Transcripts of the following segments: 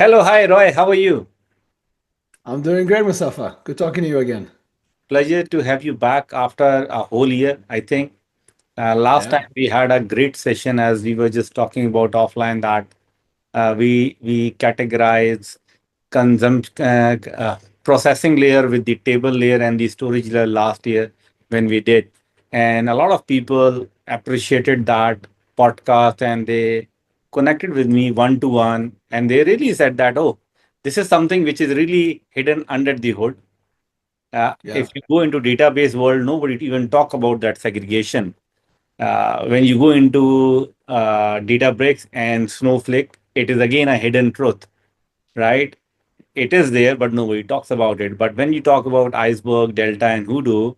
Hello, hi Roy, how are you? I'm doing great, Mustafa. Good talking to you again. Pleasure to have you back after a whole year, I think. Last Yeah. time we had a great session as we were just talking about offline that we categorize consumption processing layer with the table layer and the storage layer last year when we did. And a lot of people appreciated that podcast and they connected with me one to one and they really said that, oh, this is something which is really hidden under the hood. If Yeah. you go into database world, nobody even talk about that segregation. When you go into Databricks and Snowflake, it is again a hidden truth, right? It is there, but nobody talks about it. But when you talk about Iceberg, Delta, and Hoodoo,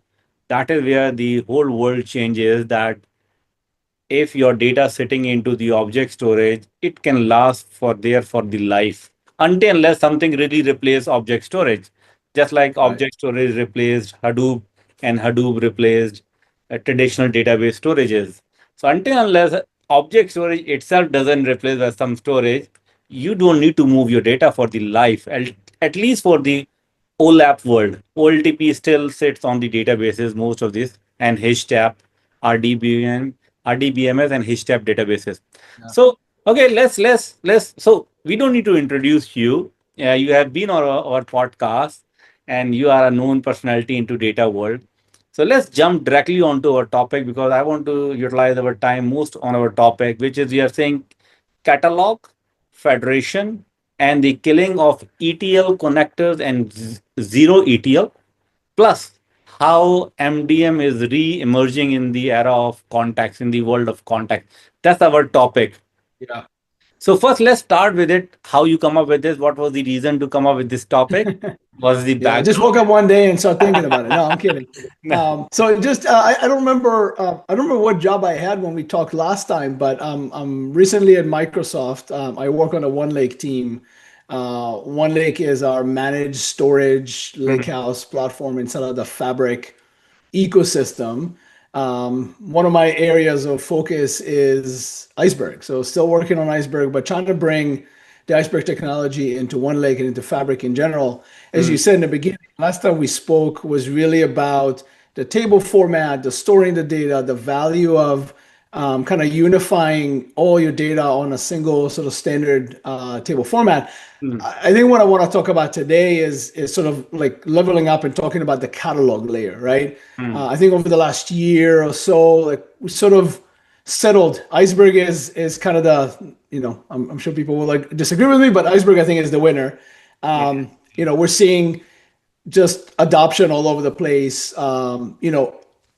that is where the whole world changes. That if your data sitting into the object storage, it can last for there for the life until unless something really replace object storage. Just like Right. object storage replaced Hadoop and Hadoop replaced traditional database storages. So until unless object storage itself doesn't replace some storage, you don't need to move your data for the life, at least for the OLAP world. OLTP still sits on the databases, most of this, and HTAP, RDBM, RDBMS, and HTAP databases. Yeah. So, okay, let's. So we don't need to introduce you. You have been on our podcast, and you are a known personality into data world. So let's jump directly onto our topic because I want to utilize our time most on our topic, which is we are saying catalog, federation, and the killing of ETL connectors and zero ETL, plus how MDM is re-emerging in the era of contacts, in the world of contact. That's our topic. Yeah. So first, let's start with it. How you come up with this? What was the reason to come up with this topic? Was the Yeah. I just background? woke up one day and started thinking about it. No, I'm kidding. So just I don't remember I don't remember what job I had when we talked last time, but I'm recently at Microsoft. I work on a One Lake team. One Lake is our managed storage lakehouse platform inside of the Fabric ecosystem. One of my areas of focus is Iceberg. So still working on Iceberg, but trying to bring the Iceberg technology into One Lake and into Fabric in general. As you Mm, said in the beginning, last time we spoke was really about the table format, the storing the data, the value of kind of unifying all your data on a single sort of standard table format. mm, I think what I want to talk about today is sort of like leveling up and talking about the catalog layer, right? mm, I think over the last year or so, like we sort of settled. Iceberg is kind of the, I'm sure people will like disagree with me, but Iceberg I think is the winner. We're seeing just adoption all over the place.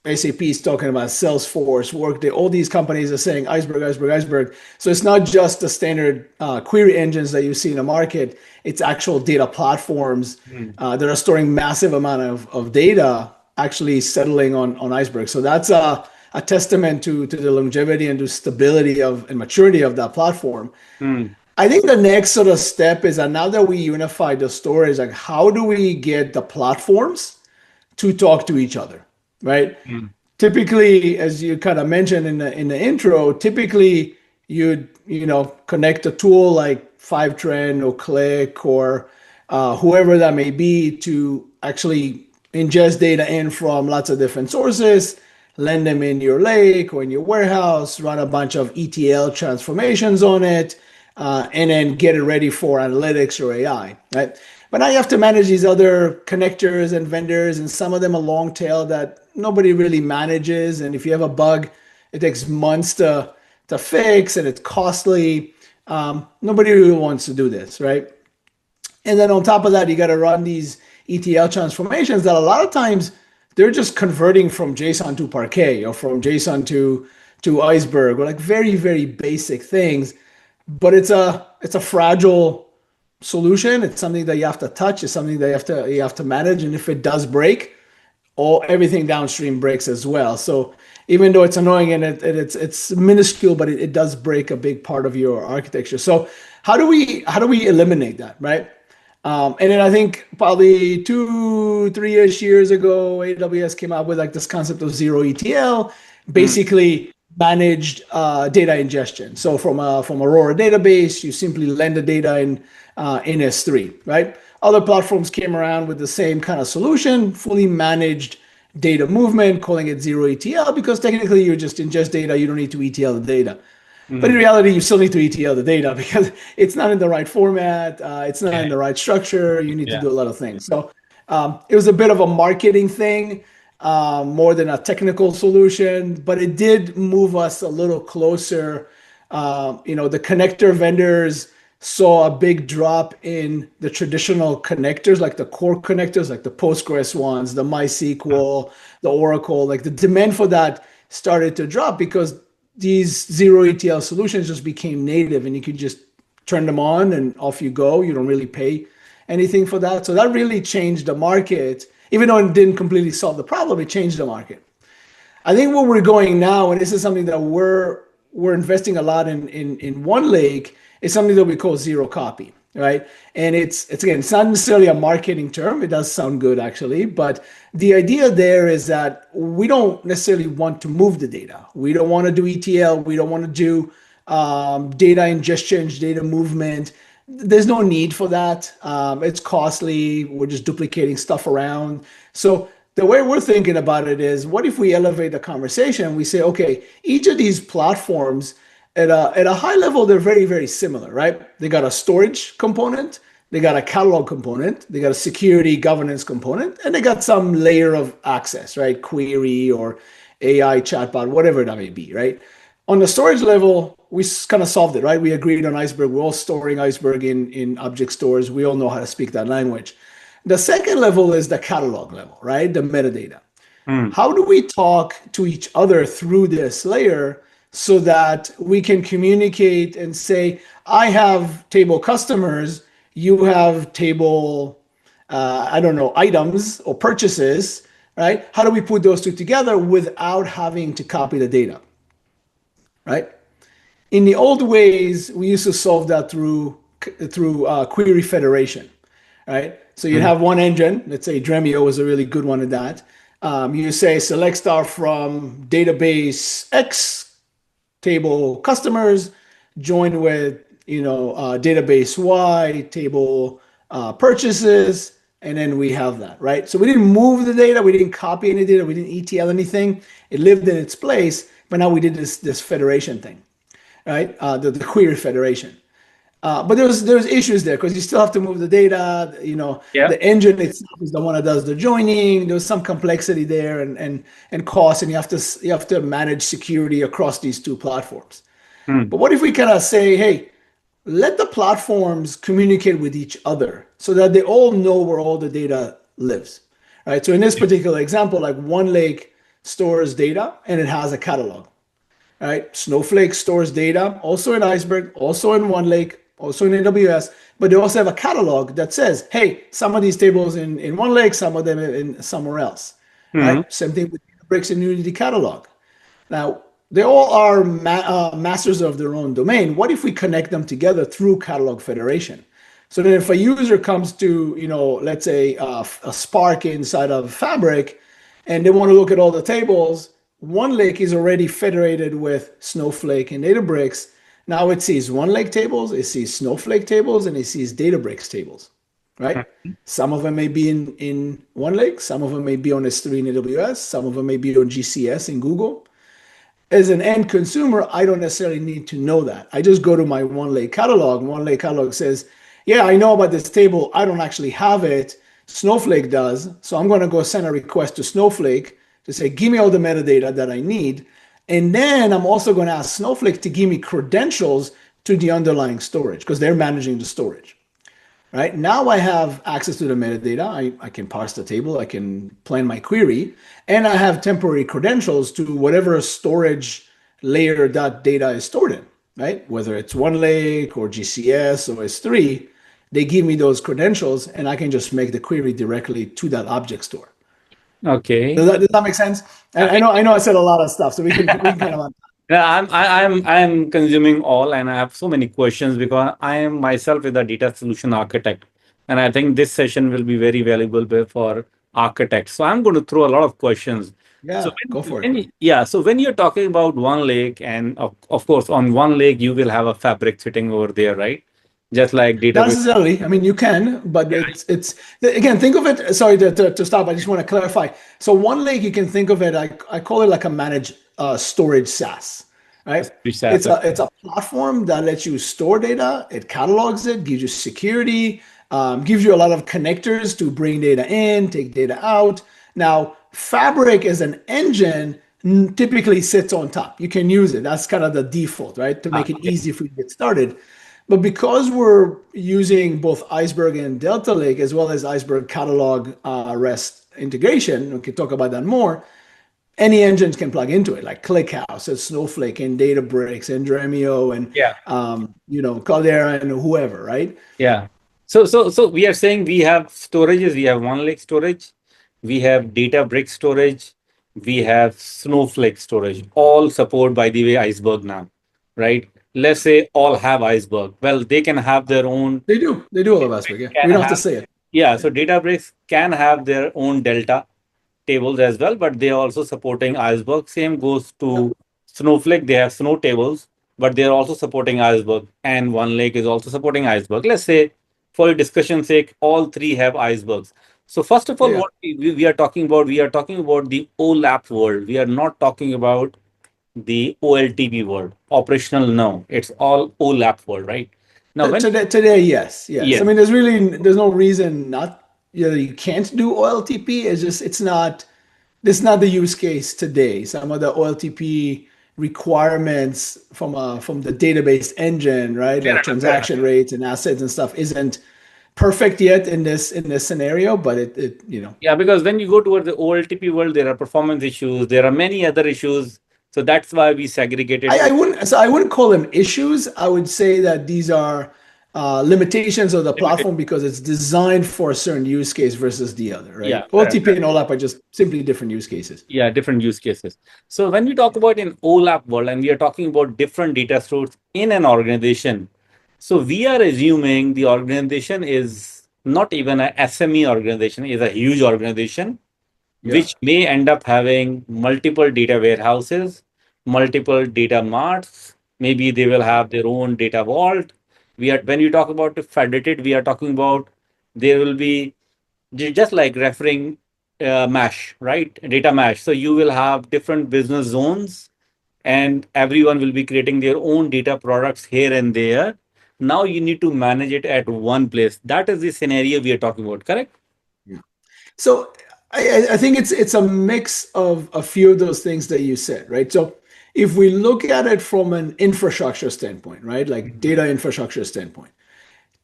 SAP is talking about Salesforce, Workday, all these companies are saying Iceberg, Iceberg, Iceberg. So it's not just the standard query engines that you see in the market, it's actual data platforms mm. that are storing massive amount of data actually settling on Iceberg. So that's a testament to the longevity and to stability of and maturity of that platform. Mm, I think the next sort of step is that now that we unify the storage, like how do we get the platforms to talk to each other, right? mm, Typically, as you kind of mentioned in the intro, typically you'd connect a tool like Fivetrend or Click or whoever that may be to actually ingest data in from lots of different sources, lend them in your lake or in your warehouse, run a bunch of ETL transformations on it, and then get it ready for analytics or AI, right? But now you have to manage these other connectors and vendors, and some of them are long tail that nobody really manages. And if you have a bug, it takes months to fix, and it's costly. Nobody really wants to do this, right? And then on top of that, you got to run these ETL transformations that a lot of times they're just converting from JSON to Parquet or from JSON to Iceberg or like very, very basic things. But it's a fragile solution. It's something that you have to touch. It's something that you have to manage. And if it does break, all everything downstream breaks as well. So even though it's annoying and it's minuscule, but it does break a big part of your architecture. So how do we eliminate that, right? And then I think probably 2, 3-ish years ago, AWS came out with like this concept of zero ETL. mm, Basically, managed data ingestion. So from Aurora database, you simply lend the data in S3, right? Other platforms came around with the same kind of solution, fully managed data movement, calling it zero ETL, because technically you just ingest data, you don't need to ETL the data. But in Mm. reality, you still need to ETL the data because it's not in the right format, it's not in Okay. the right structure. You need to Yeah. do a lot of things. So it was a bit of a marketing thing more than a technical solution, but it did move us a little closer. The connector vendors saw a big drop in the traditional connectors, like the core connectors, like the Postgres ones, the MySQL, the Oracle. Like the demand for that started to drop because these zero ETL solutions just became native and you could just turn them on and off you go. You don't really pay anything for that. So that really changed the market. Even though it didn't completely solve the problem, it changed the market. I think where we're going now, and this is something that we're investing a lot in One Lake, is something that we call zero copy, right? And it's again, it's not necessarily a marketing term. It does sound good actually, but the idea there is that we don't necessarily want to move the data. We don't want to do ETL. We don't want to do data ingestion, data movement. There's no need for that. It's costly. We're just duplicating stuff around. So the way we're thinking about it is, what if we elevate the conversation? We say, okay, each of these platforms at a high level, they're very, very similar, right? They got a storage component, they got a catalog component, they got a security governance component, and they got some layer of access, right? Query or AI chatbot, whatever that may be, right? On the storage level, we kind of solved it, right? We agreed on Iceberg. We're all storing Iceberg in object stores. We all know how to speak that language. The second level is the catalog level, right? The metadata. Mm. How do we talk to each other through this layer so that we can communicate and say, I have table customers, you have table, I don't know, items or purchases, right? How do we put those two together without having to copy the data, right? In the old ways, we used to solve that through query federation, right? So you'd Mm. have one engine. Let's say Dremio was a really good one at that. You say select star from database X table customers, join with database Y table purchases, and then we have that, right? So we didn't move the data, we didn't copy any data, we didn't ETL anything. It lived in its place, but now we did this federation thing, right? The query federation. But there's issues there because you still have to move the data. Yeah. The engine itself is the one that does the joining. There's some complexity there and cost, and you have to manage security across these two platforms. Mm. But what if we kind of say, hey, let the platforms communicate with each other so that they all know where all the data lives, right? So in this particular example, like One Lake stores data and it has a catalog, right? Snowflake stores data also in Iceberg, also in One Lake, also in AWS, but they also have a catalog that says, hey, some of these tables in One Lake, some of them in somewhere else, Mm. right? Same thing with Bricks and Unity catalog. Now, they all are masters of their own domain. What if we connect them together through catalog federation? So that if a user comes to, let's say a Spark inside of Fabric, and they want to look at all the tables, One Lake is already federated with Snowflake and Databricks. Now it sees One Lake tables, it sees Snowflake tables, and it sees Databricks tables, right? Some of them may be in One Lake, some of them may be on S3 in AWS, some of them may be on GCS in Google. As an end consumer, I don't necessarily need to know that. I just go to my One Lake catalog. One Lake catalog says, yeah, I know about this table. I don't actually have it. Snowflake does. So I'm going to go send a request to Snowflake to say, give me all the metadata that I need. And then I'm also going to ask Snowflake to give me credentials to the underlying storage because they're managing the storage. Right now, I have access to the metadata. I can parse the table, I can plan my query, and I have temporary credentials to whatever storage layer that data is stored in, right? Whether it's One Lake or GCS or S3, they give me those credentials, and I can just make the query directly to that object store. Does Okay. that, does that make sense? And I know I said a lot of stuff, so we can kind of. Yeah, I'm consuming all, and I have so many questions because I am myself with a data solution architect, and I think this session will be very valuable for architects. So I'm going to throw a lot of questions. So Yeah, go for it. so when you're talking about one lake, and of course on one lake you will have a fabric sitting over there, right? Just like Not database. necessarily. I mean, you can, but Yeah, it's again, think of it. Sorry to stop. I just want to clarify. So one lake, you can think of it. I call it like a managed storage SaaS, right? SaaS. It's a platform that lets you store data. It catalogs it, gives you security, gives you a lot of connectors to bring data in, take data out. Now, Fabric as an engine typically sits on top. You can use it. That's kind of the default, right? To make it Okay. easy for you to get started. But because we're using both Iceberg and Delta Lake, as well as Iceberg Catalog REST integration, we can talk about that more. Any engines can plug into it, like ClickHouse and Snowflake and Databricks and Dremio and Yeah. Cloudera and whoever, right? Yeah. So we are saying we have storages. We have one lake storage, we have data brick storage, we have Snowflake storage, all support by the way Iceberg now, right? Let's say all have Iceberg. Well, they can have their own. They do. They do all of Iceberg. Yeah, we Can don't have to have say it. Yeah. Yeah. So Databricks can have their own Delta tables as well, but they are also supporting Iceberg. Same goes Yep. to Snowflake. They have Snow tables, but they are also supporting Iceberg. And OneLake is also supporting Iceberg. Let's say, for discussion's sake, all three have icebergs. So first of all, Yeah. what we are talking about, we are talking about the OLAP world. We are not talking about the OLTP world. Operational, no. It's all OLAP world, right? Now, when Today, yes, yes. I yes, mean, there's no reason not you can't do OLTP. It's just it's not this is not the use case today. Some of the OLTP requirements from the database engine, right, fair like enough, fair enough. transaction rates and assets and stuff, isn't perfect yet in this scenario. But it Yeah, because when you go towards the OLTP world, there are performance issues, there are many other issues. So that's why we segregated to I wouldn't call them issues. I would say that these are limitations of the limited. platform because it's designed for a certain use case versus the other, Yeah, right? fair enough. OLTP and OLAP are just simply different use cases. Yeah, different use cases. So when we talk about an OLAP world and we are talking about different data stores in an organization, so we are assuming the organization is not even a SME organization, is a huge organization Yeah. which may end up having multiple data warehouses, multiple data marts. Maybe they will have their own data vault. We are when you talk about the federated, we are talking about there will be just like referring mesh, right? Data mesh. So you will have different business zones, and everyone will be creating their own data products here and there. Now you need to manage it at one place. That is the scenario we are talking about, correct? Yeah. So I think it's a mix of a few of those things that you said, right? So if we look at it from an infrastructure standpoint, right, like data infrastructure standpoint,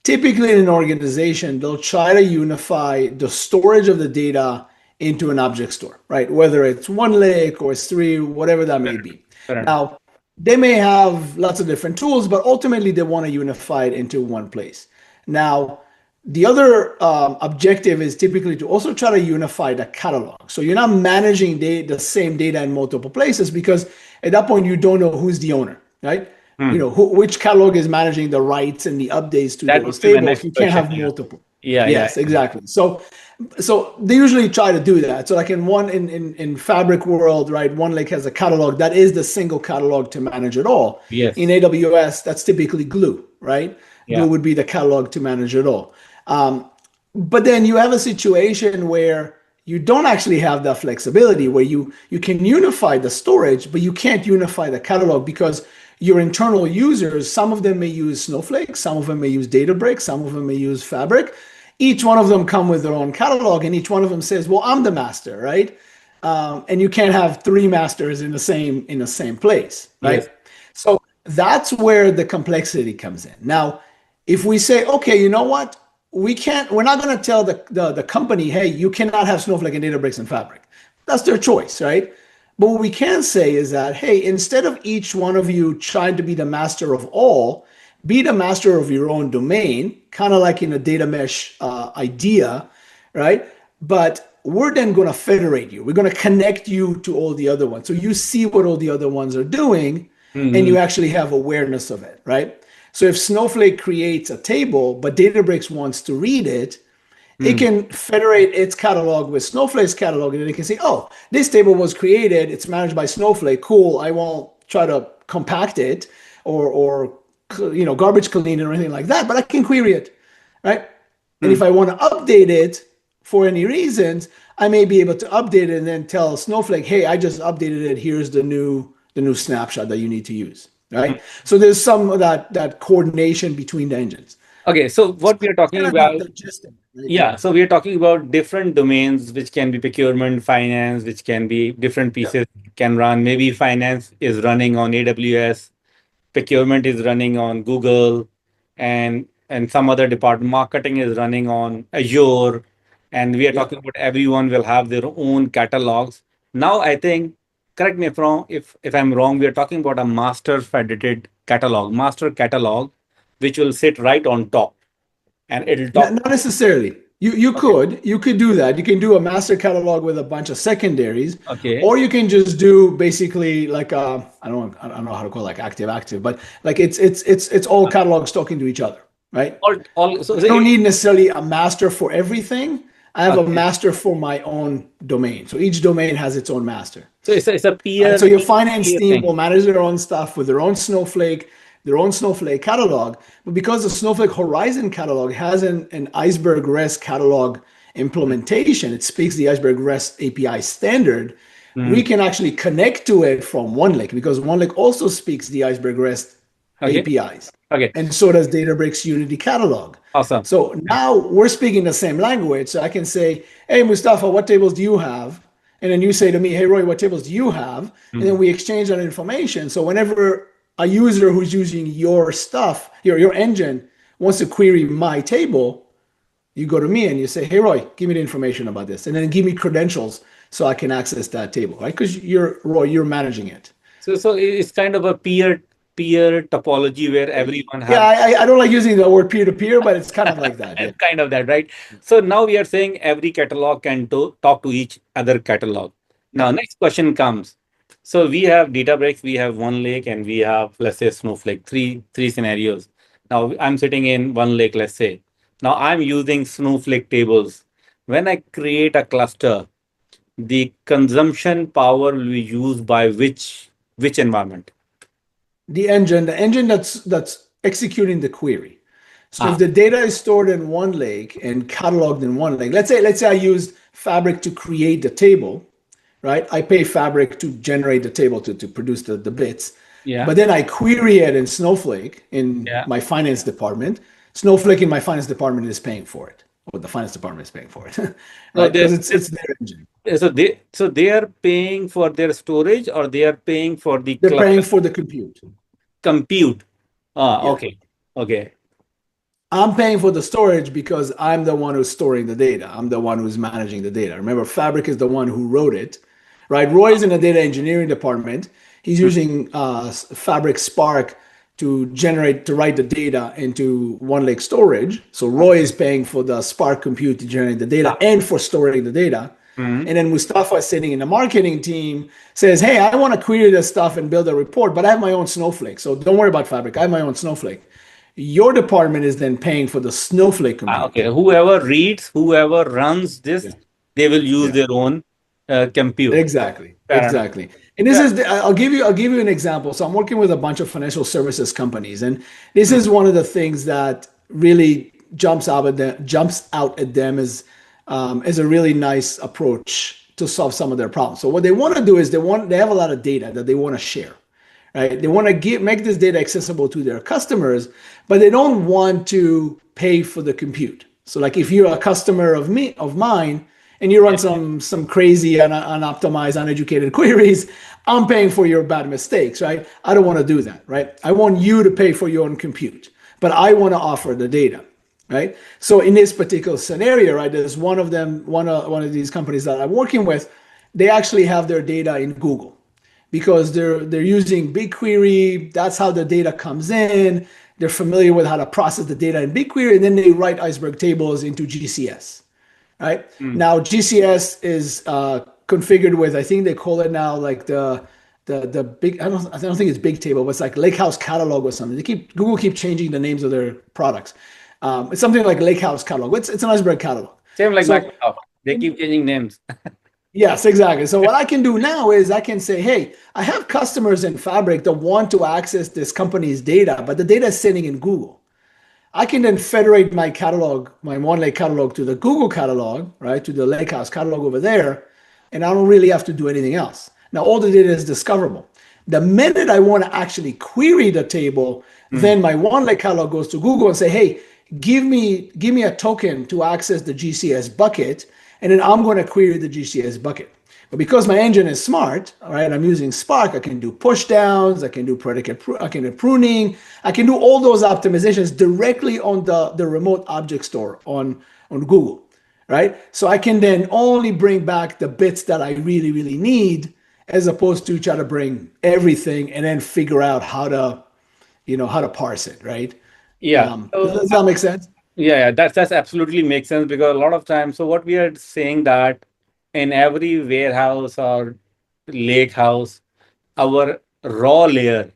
typically in an organization, they'll try to unify the storage of the data into an object store, right? Whether it's one lake or it's three, whatever that may be. Fair enough. Now, they may have lots of different tools, but ultimately they want to unify it into one place. Now, the other objective is typically to also try to unify the catalog. So you're not managing the same data in multiple places because at that point you don't know who's the owner, right? Hmm. Which catalog is managing the rights and the updates to That those would be my tables. next You can't question. have Yeah. multiple. Yeah, yeah. Yes, exactly. So they usually try to do that. So like in Fabric world, right? One Lake has a catalog that is the single catalog to manage it all. In Yes. AWS, that's typically Glue, right? Glue Yeah. would be the catalog to manage it all. Um, but then you have a situation where you don't actually have that flexibility where you can unify the storage, but you can't unify the catalog because your internal users, some of them may use Snowflake, some of them may use Databricks, some of them may use Fabric. Each one of them come with their own catalog, and each one of them says, "Well, I'm the master," right? And you can't have three masters in the same place, Yes. right? So that's where the complexity comes in. Now, if we say, okay, you know what? We're not going to tell the company, hey, you cannot have Snowflake and Databricks and Fabric. That's their choice, right? But what we can say is that, hey, instead of each one of you trying to be the master of all, be the master of your own domain, kind of like in a data mesh idea, right? But we're then going to federate you. We're going to connect you to all the other ones. So you see what all the other ones are doing and Mhm. you actually have awareness of it, right? So if Snowflake creates a table, but Databricks wants to read it, it Hmm. can federate its catalog with Snowflake's catalog, and then it can say, oh, this table was created, it's managed by Snowflake. Cool. I won't try to compact it or garbage clean it or anything like that, but I can query it, right? And Hmm. if I want to update it for any reasons, I may be able to update it and then tell Snowflake, hey, I just updated it. Here's the new snapshot that you need to use, right? Hmm. So there's some of that coordination between the engines. Okay, so So what we are that's talking kind of about, the gist of it, right? yeah, so we are talking about different domains, which can be procurement, finance, which can be different Yeah. pieces can run. Maybe finance is running on AWS, procurement is running on Google, and some other department, marketing is running on Azure, and we are Yeah. talking about everyone will have their own catalogs. Now, I think, correct me if wrong, if I'm wrong, we are talking about a master federated catalog, master catalog, which will sit right on top, and it'll Not, talk. not necessarily. You Okay, could do that. You can do a master catalog with a bunch of secondaries, okay, or you can just do basically like I don't know how to call it, like active, but like it's all catalogs talking to each other, right? all. So, I don't need necessarily a master for everything. I have a okay, master for my own domain. So each domain has its own master. so it's a Right? peer So your finance peer team thing. will manage their own stuff with their own Snowflake catalog. But because the Snowflake Horizon catalog has an Iceberg REST catalog implementation, it speaks the Iceberg REST API standard. Hmm. We can actually connect to it from OneLake because OneLake also speaks the Iceberg REST Okay, APIs. okay, And so does Databricks Unity Catalog. awesome. So now we're speaking the same language. So I can say, hey, Mustafa, what tables do you have? And then you say to me, hey, Roy, what tables do you have? And then Hmm. we exchange that information. So whenever a user who's using your stuff, your engine, wants to query my table, you go to me and you say, hey, Roy, give me the information about this. And then give me credentials so I can access that table, right? Because Roy, you're managing it. So it's kind of a peer topology where everyone Yeah, have I don't like using the word peer to peer, but it's kind of like that. Yeah. kind of that, right? So now we are saying every catalog can talk to each other catalog. Now, Yeah. next question comes. So we have Databricks, we have OneLake, and we have, let's say, Snowflake, three scenarios. Now I'm sitting in OneLake, let's say. Now I'm using Snowflake tables. When I create a cluster, the consumption power will be used by which environment? The engine that's executing the query. So if Ah, the data is stored in OneLake and cataloged in OneLake, let's say I used Fabric to create the table, right? I pay Fabric to generate the table to produce the bits, yeah, but then I query it in Snowflake in yeah. my finance department. Snowflake in my finance department is paying for it, or the finance department is paying for it, right? Because it's their engine. So they are paying for their storage or they are paying for the They're cluster paying for the compute. compute. Ah, Yeah. okay. Okay. I'm paying for the storage because I'm the one who's storing the data. I'm the one who's managing the data. Remember, Fabric is the one who wrote it, right? Roy is in the data engineering department. He's Mm. using Fabric Spark to write the data into OneLake storage. So Roy is paying for the Spark compute to generate the data Ah, and for storing the data. mhm. And then Mustafa is sitting in the marketing team, says, hey, I want to query this stuff and build a report, but I have my own Snowflake. So don't worry about Fabric. I have my own Snowflake. Your department is then paying for the Snowflake Okay. compute. Whoever runs Yeah. this, they will use Yeah. their own compute. Exactly. Fair enough. Exactly. And this Fair is I'll give you an example. So I'm working with a bunch of financial services companies, and this enough. is one of the things that really jumps out at them as a really nice approach to solve some of their problems. So what they want to do is they have a lot of data that they want to share, right? They want to make this data accessible to their customers, but they don't want to pay for the compute. So like if you're a customer of mine and you run Yeah. some crazy unoptimized, uneducated queries, I'm paying for your bad mistakes, right? I don't want to do that, right? I want you to pay for your own compute, but I want to offer the data, right? So in this particular scenario, right, there's one of these companies that I'm working with. They actually have their data in Google because they're using BigQuery. That's how the data comes in. They're familiar with how to process the data in BigQuery, and then they write Iceberg tables into GCS. Right Mm. now, GCS is configured with, I think they call it now like the big. I don't think it's Big Table, but it's like Lakehouse Catalog or something. Google keep changing the names of their products. It's something like Lakehouse Catalog. It's an Iceberg catalog. Same like So Microsoft. They keep changing names. yes, exactly. So what I can do now is I can say, hey, I have customers in Fabric that want to access this company's data, but the data is sitting in Google. I can then federate my catalog, my one lake catalog to the Google catalog, right, to the Lakehouse catalog over there, and I don't really have to do anything else. Now, all the data is discoverable. The minute I want to actually query the table, Mm. then my one lake catalog goes to Google and say, hey, give me a token to access the GCS bucket, and then I'm going to query the GCS bucket. But because my engine is smart, all right, I'm using Spark, I can do push downs, I can do I can do pruning, I can do all those optimizations directly on the remote object store on Google, right? So I can then only bring back the bits that I really, really need, as opposed to try to bring everything and then figure out how to parse it, right? Yeah. Does that make sense? Yeah, that's absolutely makes sense because a lot of times, so what we are saying that in every warehouse or lake house, our raw layer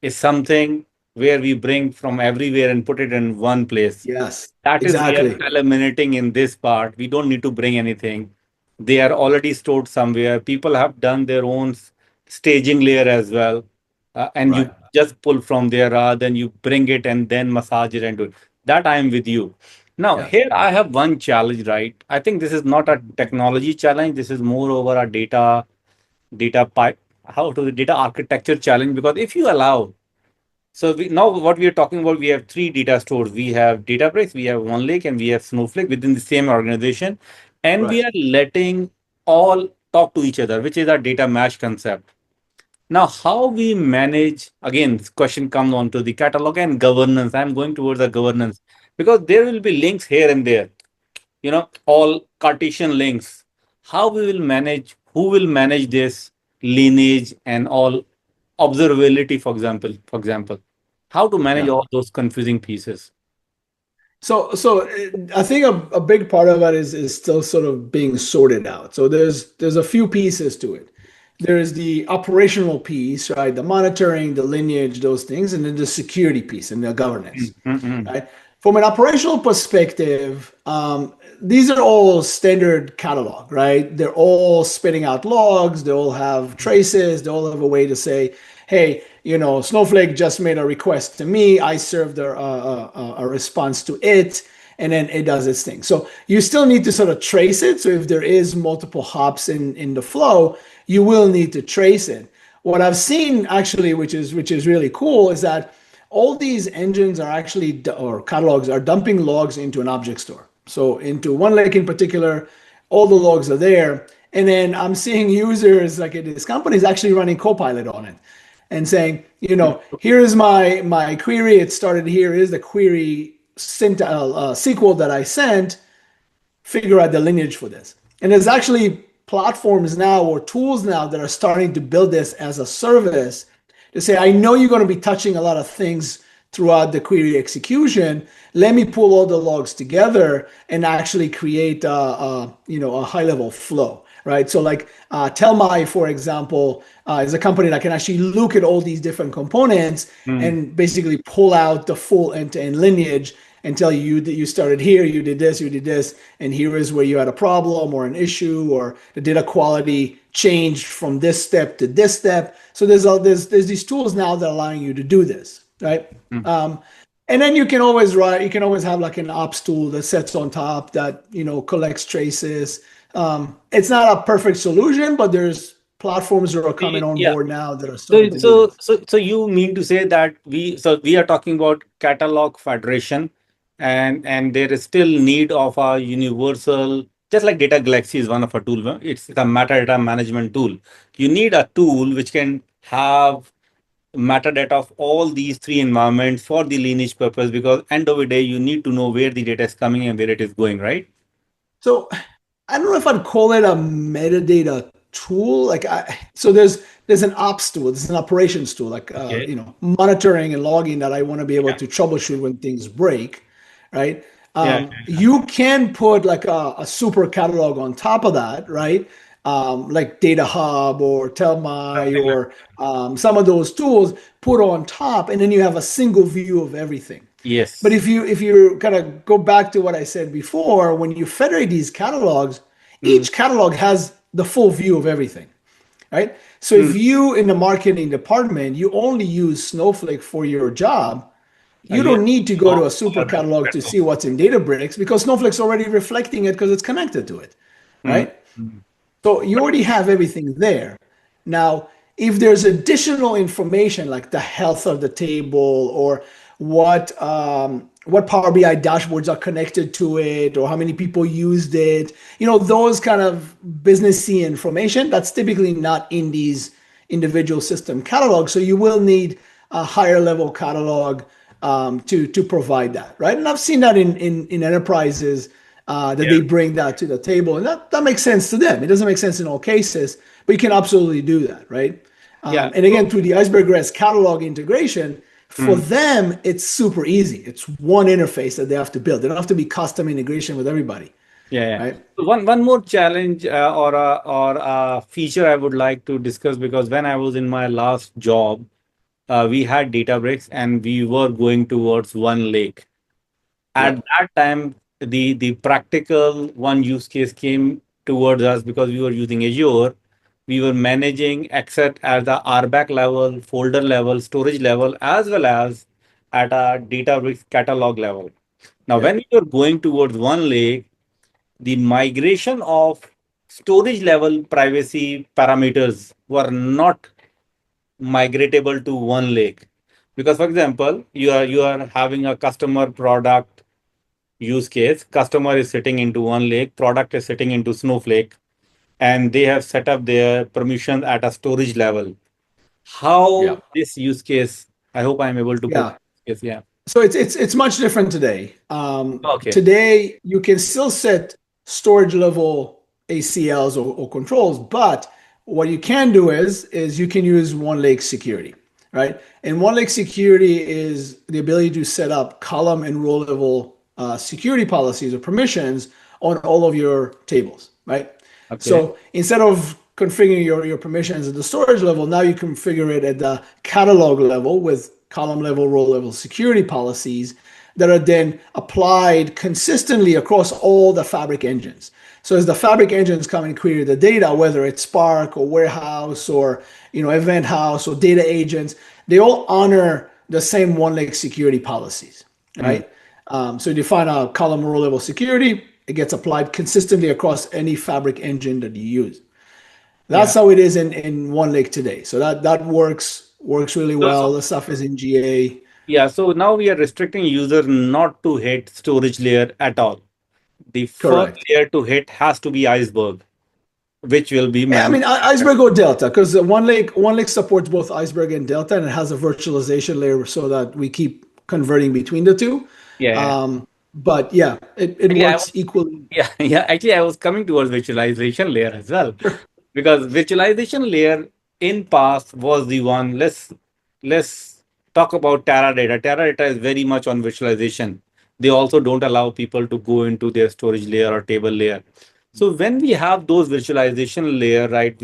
is something where we bring from everywhere and put it in one place. Yes, That is where exactly. eliminating in this part. We don't need to bring anything. They are already stored somewhere. People have done their own staging layer as well. And Right. you just pull from there rather than you bring it and then massage it and do it. That I am with you. Now, Yes. here I have one challenge, right? I think this is not a technology challenge. This is more over a data pipe, how to the data architecture challenge. Because if you allow so now what we are talking about, we have three data stores. We have Databricks, we have OneLake, and we have Snowflake within the same organization. And we Right. are letting all talk to each other, which is our data mesh concept. Now, how we manage, again, this question comes on to the catalog and governance. I'm going towards the governance because there will be links here and there, all Cartesian links. How we will manage, who will manage this lineage and all observability, for example, how to manage Yeah. all those confusing pieces. So I think a big part of it is still sort of being sorted out. So there's a few pieces to it. There's the operational piece, right? The monitoring, the lineage, those things, and then the security piece and the governance, Mm-mm. right? From an operational perspective, these are all standard catalog, right? They're all spitting out logs. They all have traces. They all have a way to say, hey, Snowflake just made a request to me. I served a response to it, and then it does its thing. So you still need to sort of trace it. So if there is multiple hops in the flow, you will need to trace it. What I've seen actually, which is really cool, is that all these engines are actually or catalogs are dumping logs into an object store. So into OneLake in particular, all the logs are there. And then I'm seeing users like at this company is actually running Copilot on it and saying, here is my query. It started here. Is the query SQL that I sent. Figure out the lineage for this. And there's actually platforms now or tools now that are starting to build this as a service to say, I know you're going to be touching a lot of things throughout the query execution. Let me pull all the logs together and actually create a high level flow, right? So like Telmy, for example, is a company that can actually look at all these different components Mm. and basically pull out the full end-to-end lineage and tell you that you started here, you did this, and here is where you had a problem or an issue, or the data quality changed from this step to this step. So there's these tools now that are allowing you to do this, right? Mm. Um, and then you can always have like an ops tool that sits on top that collects traces. It's not a perfect solution, but there's platforms that are coming on Yeah. board now that are So, starting to do so, this. so, so you mean to say that we are talking about catalog federation, and there is still need of a universal, just like Data Galaxy is one of a tool. No? It's a metadata management tool. You need a tool which can have metadata of all these three environments for the lineage purpose, because end of the day you need to know where the data is coming and where it is going, right? So I don't know if I'd call it a metadata tool. So there's an ops tool, there's an operations tool, like Okay. monitoring and logging that I want to be able Yeah. to troubleshoot when things break, right? Yeah. You can put like a super catalog on top of that, right? Like Data Hub or Telmy Something like or some of those tools put on top, and then you have a single view of everything. But Yes. if you kind of go back to what I said before, when you federate these catalogs, Mm, each catalog has the full view of everything, right? So mm. if you in the marketing department, you only use Snowflake for your job, you You have don't need to go all to a super other catalog to see platforms. what's in Databricks because Snowflake's already reflecting it because it's connected to it, Mm, right? mm. So you already have everything there. Now, if there's additional information like the health of the table or what Power BI dashboards are connected to it or how many people used it, those kind of businessy information, that's typically not in these individual system catalogs. So you will need a higher level catalog to provide that, right? And I've seen that in enterprises that Yeah. they bring that to the table, and that makes sense to them. It doesn't make sense in all cases, but you can absolutely do that, right? Yeah. And So, again, through the Iceberg REST catalog integration, for mm, them, it's super easy. It's one interface that they have to build. They don't have to be custom integration with everybody, yeah, yeah. right? So one more challenge or a feature I would like to discuss, because when I was in my last job, we had Databricks and we were going towards one lake. At Yep. that time, the practical one use case came towards us because we were using Azure. We were managing access at the RBAC level, folder level, storage level, as well as at a Databricks catalog level. Now, when Yep. we were going towards one lake, the migration of storage level privacy parameters were not migratable to one lake. Because, for example, you are having a customer product use case. Customer is sitting into one lake, product is sitting into Snowflake, and they have set up their permissions at a storage level. How Yep. this use case, I hope I'm able to put Yeah. this. Yeah. So it's much different today. Okay. Today you can still set storage level ACLs or controls, but what you can do is you can use one lake security, right? And one lake security is the ability to set up column and row level security policies or permissions on all of your tables, right? Okay. So instead of configuring your permissions at the storage level, now you configure it at the catalog level with column level, row level security policies that are then applied consistently across all the Fabric engines. So as the Fabric engines come and query the data, whether it's Spark or Warehouse or Event House or data agents, they all honor the same one lake security policies, Mm. right? So you define a column row level security, it gets applied consistently across any Fabric engine that you use. Yeah. That's how it is in One Lake today. So that works really So, well. The stuff is in GA. yeah. So now we are restricting user not to hit storage layer at all. The first Correct. layer to hit has to be Iceberg, which will be Yeah, I managed. mean Iceberg or Delta, because One Lake supports both Iceberg and Delta, and it has a virtualization layer so that we keep converting between the two. Yeah. Yeah. But yeah, it Actually, works equally. yeah, yeah. Actually, I was coming towards virtualization layer as well, because virtualization layer in past was the one. Let's talk about Teradata. Teradata is very much on virtualization. They also don't allow people to go into their storage layer or table layer. So when we have those virtualization layer, right,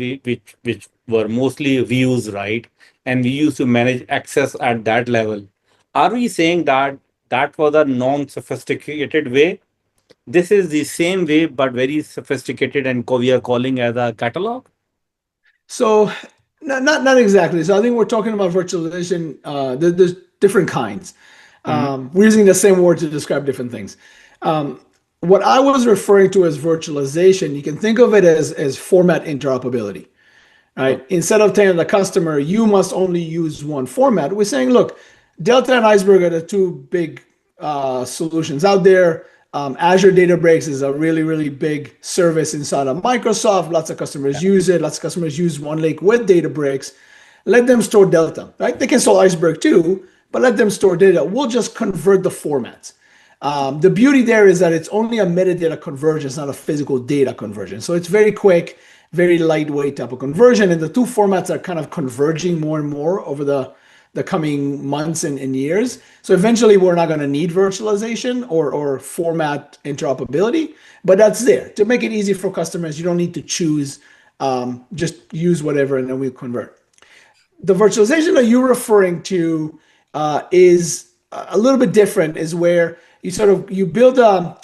which were mostly views, right, and we used to manage access at that level, are we saying that that was a non-sophisticated way? This is the same way, but very sophisticated, and we are calling as a catalog. So not exactly. So I think we're talking about virtualization. There's different kinds. Mhm. We're using the same word to describe different things. What I was referring to as virtualization, you can think of it as format interoperability, Okay. right? Instead of telling the customer you must only use one format, we're saying, look, Delta and Iceberg are the two big solutions out there. Azure Databricks is a really, really big service inside of Microsoft. Lots of customers use it. Lots of customers use OneLake with Databricks. Let them store Delta, right? They can store Iceberg too, but let them store data. We'll just convert the formats. The beauty there is that it's only a metadata conversion, it's not a physical data conversion. So it's very quick, very lightweight type of conversion. And the two formats are kind of converging more and more over the coming months and years. So eventually we're not going to need virtualization or format interoperability, but that's there to make it easy for customers. You don't need to choose, just use whatever and then we'll convert. The virtualization that you're referring to is a little bit different is where you build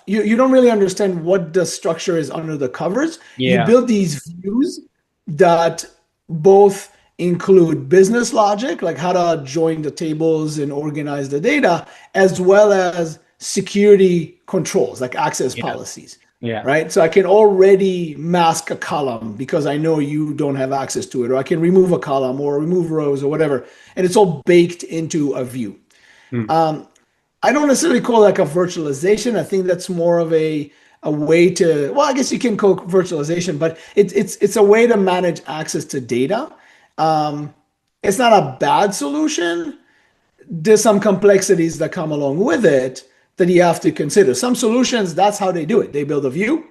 you don't really understand what the structure is under the covers. You Yeah. build these views that both include business logic, like how to join the tables and organize the data, as well as security controls, like access Yeah. policies, Yeah. right? So I can already mask a column because I know you don't have access to it, or I can remove a column or remove rows or whatever, and it's all baked into a view. Hmm. I don't necessarily call it like a virtualization. I think that's more of a way to, well, I guess you can call it virtualization, but it's a way to manage access to data. Um, it's not a bad solution. There's some complexities that come along with it that you have to consider. Some solutions, that's how they do it. They build a view,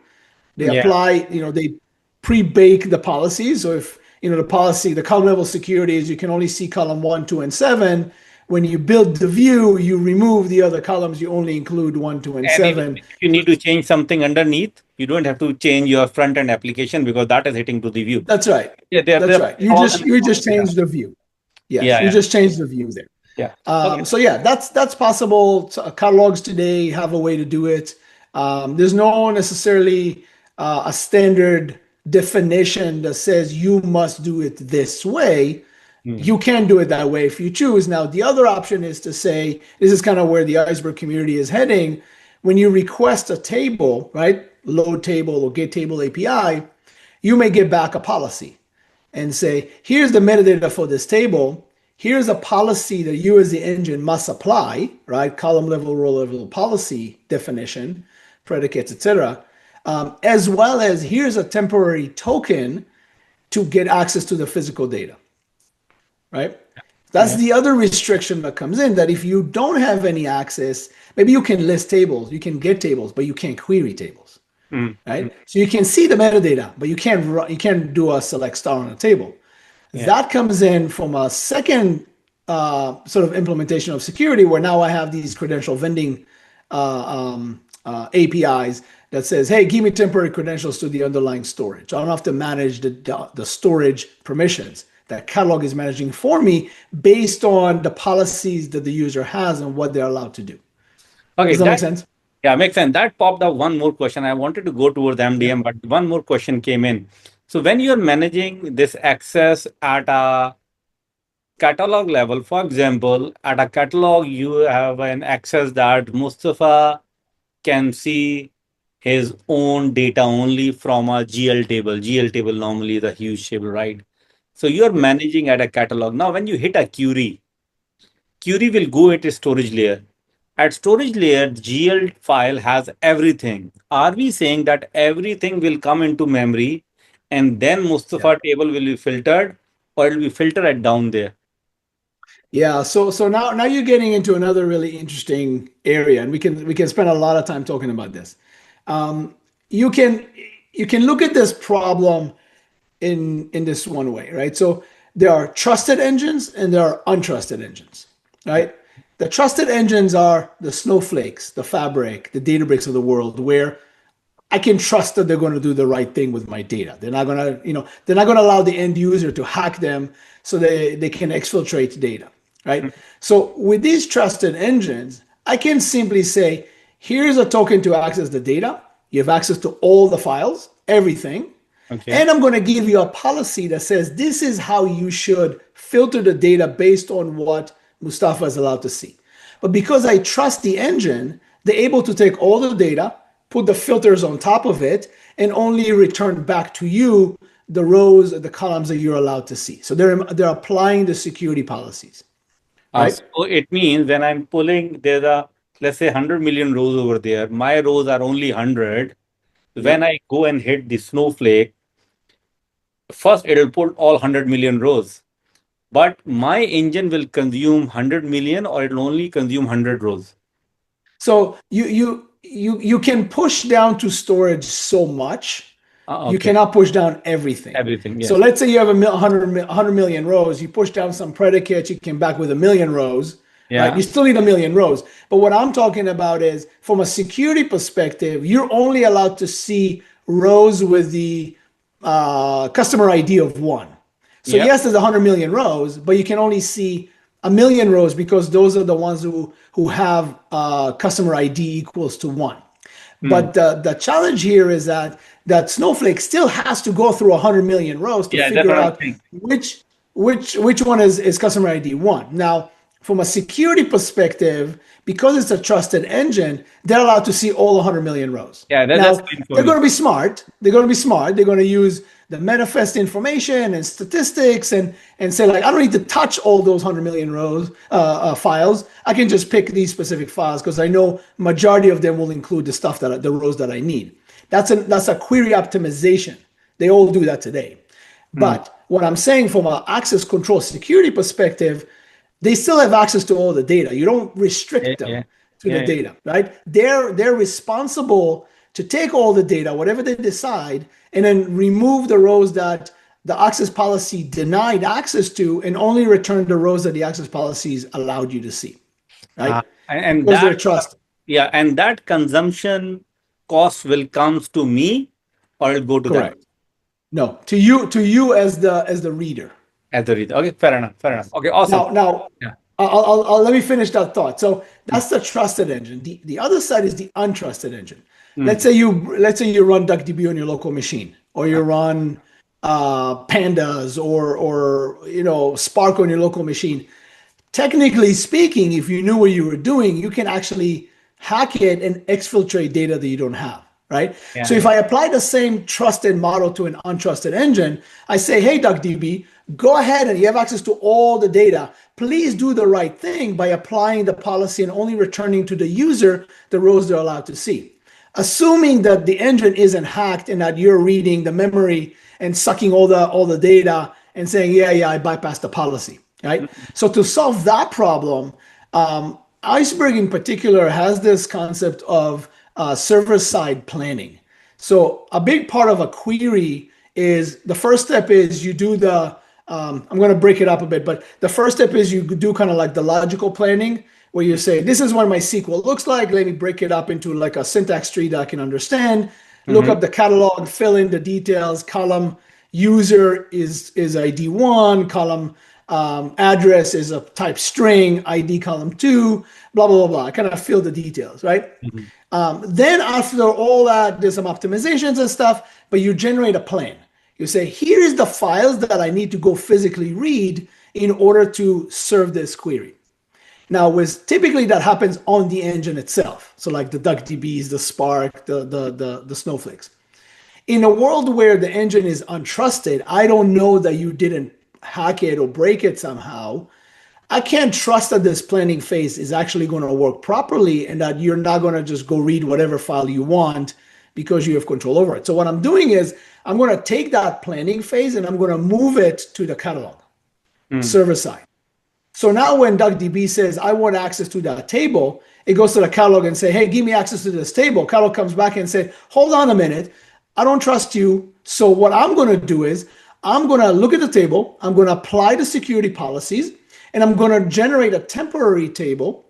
they Yeah. apply, they pre-bake the policies. So if, the policy, the column level security is you can only see column 1, 2, and 7. When you build the view, you remove the other columns, you only include 1, 2, and And even 7. if you need to change something underneath, you don't have to change your front end application because that is hitting to the view. That's right. Yeah, they're That's right. You all just in. you just Yeah. change the view. Yes, Yeah. you Yeah. just change the view there. Yeah. Okay. So yeah, that's possible. Catalogs today have a way to do it. There's no necessarily a standard definition that says you must do it this way. Hmm. You can do it that way if you choose. Now, the other option is to say, this is kind of where the iceberg community is heading. When you request a table, right, load table or get table API, you may get back a policy and say, here's the metadata for this table. Here's a policy that you as the engine must apply, right? Column level, row level policy definition, predicates, etc. As well as here's a temporary token to get access to the physical data, right? That's Yeah. the other restriction that comes in, that if you don't have any access, maybe you can list tables, you can get tables, but you can't query tables, Hmm. Hmm. right? So you can see the metadata, but you can't do a select star on a table. Yeah. That comes in from a second sort of implementation of security, where now I have these credential vending APIs that says, hey, give me temporary credentials to the underlying storage. I don't have to manage the storage permissions. That catalog is managing for me based on the policies that the user has and what they're allowed to do. Okay. Does that make That sense? Yeah, makes sense. That popped up one more question. I wanted to go towards Yeah. MDM, but one more question came in. So when you're managing this access at a catalog level, for example, at a catalog, you have an access that Mustafa can see his own data only from a GL table. GL table normally is a huge table, right? So you're Yeah. managing at a catalog. Now, when you hit a query will go at a storage layer. At storage layer, GL file has everything. Are we saying that everything will come into memory and then Yeah. Mustafa table will be filtered, or it will be filtered at down there? Yeah, so now you're getting into another really interesting area, and we can spend a lot of time talking about this. Um, you can you can look at this problem in this one way, right? So there are trusted engines and there are untrusted engines, right? The trusted engines are the Snowflakes, the Fabric, the Databricks of the world, where I can trust that they're going to do the right thing with my data. They're not going to allow the end user to hack them so they can exfiltrate data, right? So with these trusted engines, I can simply say, here's a token to access the data. You have access to all the files, everything. Okay. And I'm going to give you a policy that says this is how you should filter the data based on what Mustafa is allowed to see. But because I trust the engine, they're able to take all the data, put the filters on top of it, and only return back to you the rows, the columns that you're allowed to see. So they're applying the security policies, right? So it means when I'm pulling, there's a, let's say, 100 million rows over there. My rows are only 100. When Yep. I go and hit the snowflake, first it'll pull all 100 million rows. But my engine will consume 100 million or it'll only consume 100 rows. So you can push down to storage so much. You Okay. cannot push down everything. Everything. So Yes. let's say you have 100 million rows. You push down some predicates. You came back with a million rows, right? Yeah. You still need a million rows. But what I'm talking about is from a security perspective, you're only allowed to see rows with the customer ID of one. So Yep. yes, there's 100 million rows, but you can only see a million rows because those are the ones who have customer ID equals to one. Mm. But the challenge here is that Snowflake still has to go through 100 million rows to Yeah, that's figure what I'm out saying. which one is customer ID one. Now, from a security perspective, because it's a trusted engine, they're allowed to see all 100 million rows. Yeah, that's Now, fine for they're going me. to be smart. They're going to be smart. They're going to use the manifest information and statistics and say like, I don't need to touch all those 100 million rows files. I can just pick these specific files because I know majority of them will include the stuff the rows that I need. That's a query optimization. They all do that today. Mm. But what I'm saying from an access control security perspective, they still have access to all the data. You don't Yeah, restrict them yeah, to the yeah, data, right? They're responsible to take all the data, whatever they decide, and then remove the rows that the access policy denied access to, and only return the rows that the access policies allowed you to see, yeah. right? And Because they're that, trusted. yeah, and that consumption cost will comes to me, or it'll go to them Correct. No, to you as the reader. as the reader. Okay, fair enough, fair enough. Yes. Okay, awesome. Now, Yeah. let me finish that thought. So that's the trusted engine. The other side is the untrusted engine. Mm. Let's say you run DuckDB on your local machine, or you run Pandas or Spark on your local machine. Technically speaking, if you knew what you were doing, you can actually hack it and exfiltrate data that you don't have, right? Yeah, So if yeah. I apply the same trusted model to an untrusted engine, I say, hey, DuckDB, go ahead and you have access to all the data. Please do the right thing by applying the policy and only returning to the user the rows they're allowed to see. Assuming that the engine isn't hacked and that you're reading the memory and sucking all the data and saying, yeah, I bypassed the policy, right? Mm. So to solve that problem, Iceberg in particular has this concept of server-side planning. So a big part of a query is the first step is you do I'm going to break it up a bit, but the first step is you do kind of like the logical planning where you say, this is what my SQL looks like. Let me break it up into like a syntax tree that I can understand. Look Mhm. up the catalog, fill in the details. Column user is ID one, column address is a type string, ID column two, blah, blah, blah, blah. I kind of fill the details, right? Mhm. Then after all that, there's some optimizations and stuff, but you generate a plan. You say, here's the files that I need to go physically read in order to serve this query. Now, with typically that happens on the engine itself. So like the DuckDBs, the Spark, the Snowflakes. In a world where the engine is untrusted, I don't know that you didn't hack it or break it somehow. I can't trust that this planning phase is actually going to work properly and that you're not going to just go read whatever file you want because you have control over it. So what I'm doing is I'm going to take that planning phase and I'm going to move it to the catalog Mm. server side. So now when DuckDB says, I want access to that table, it goes to the catalog and say, hey, give me access to this table. Catalog comes back and says, hold on a minute. I don't trust you. So what I'm going to do is I'm going to look at the table. I'm going to apply the security policies and I'm going to generate a temporary table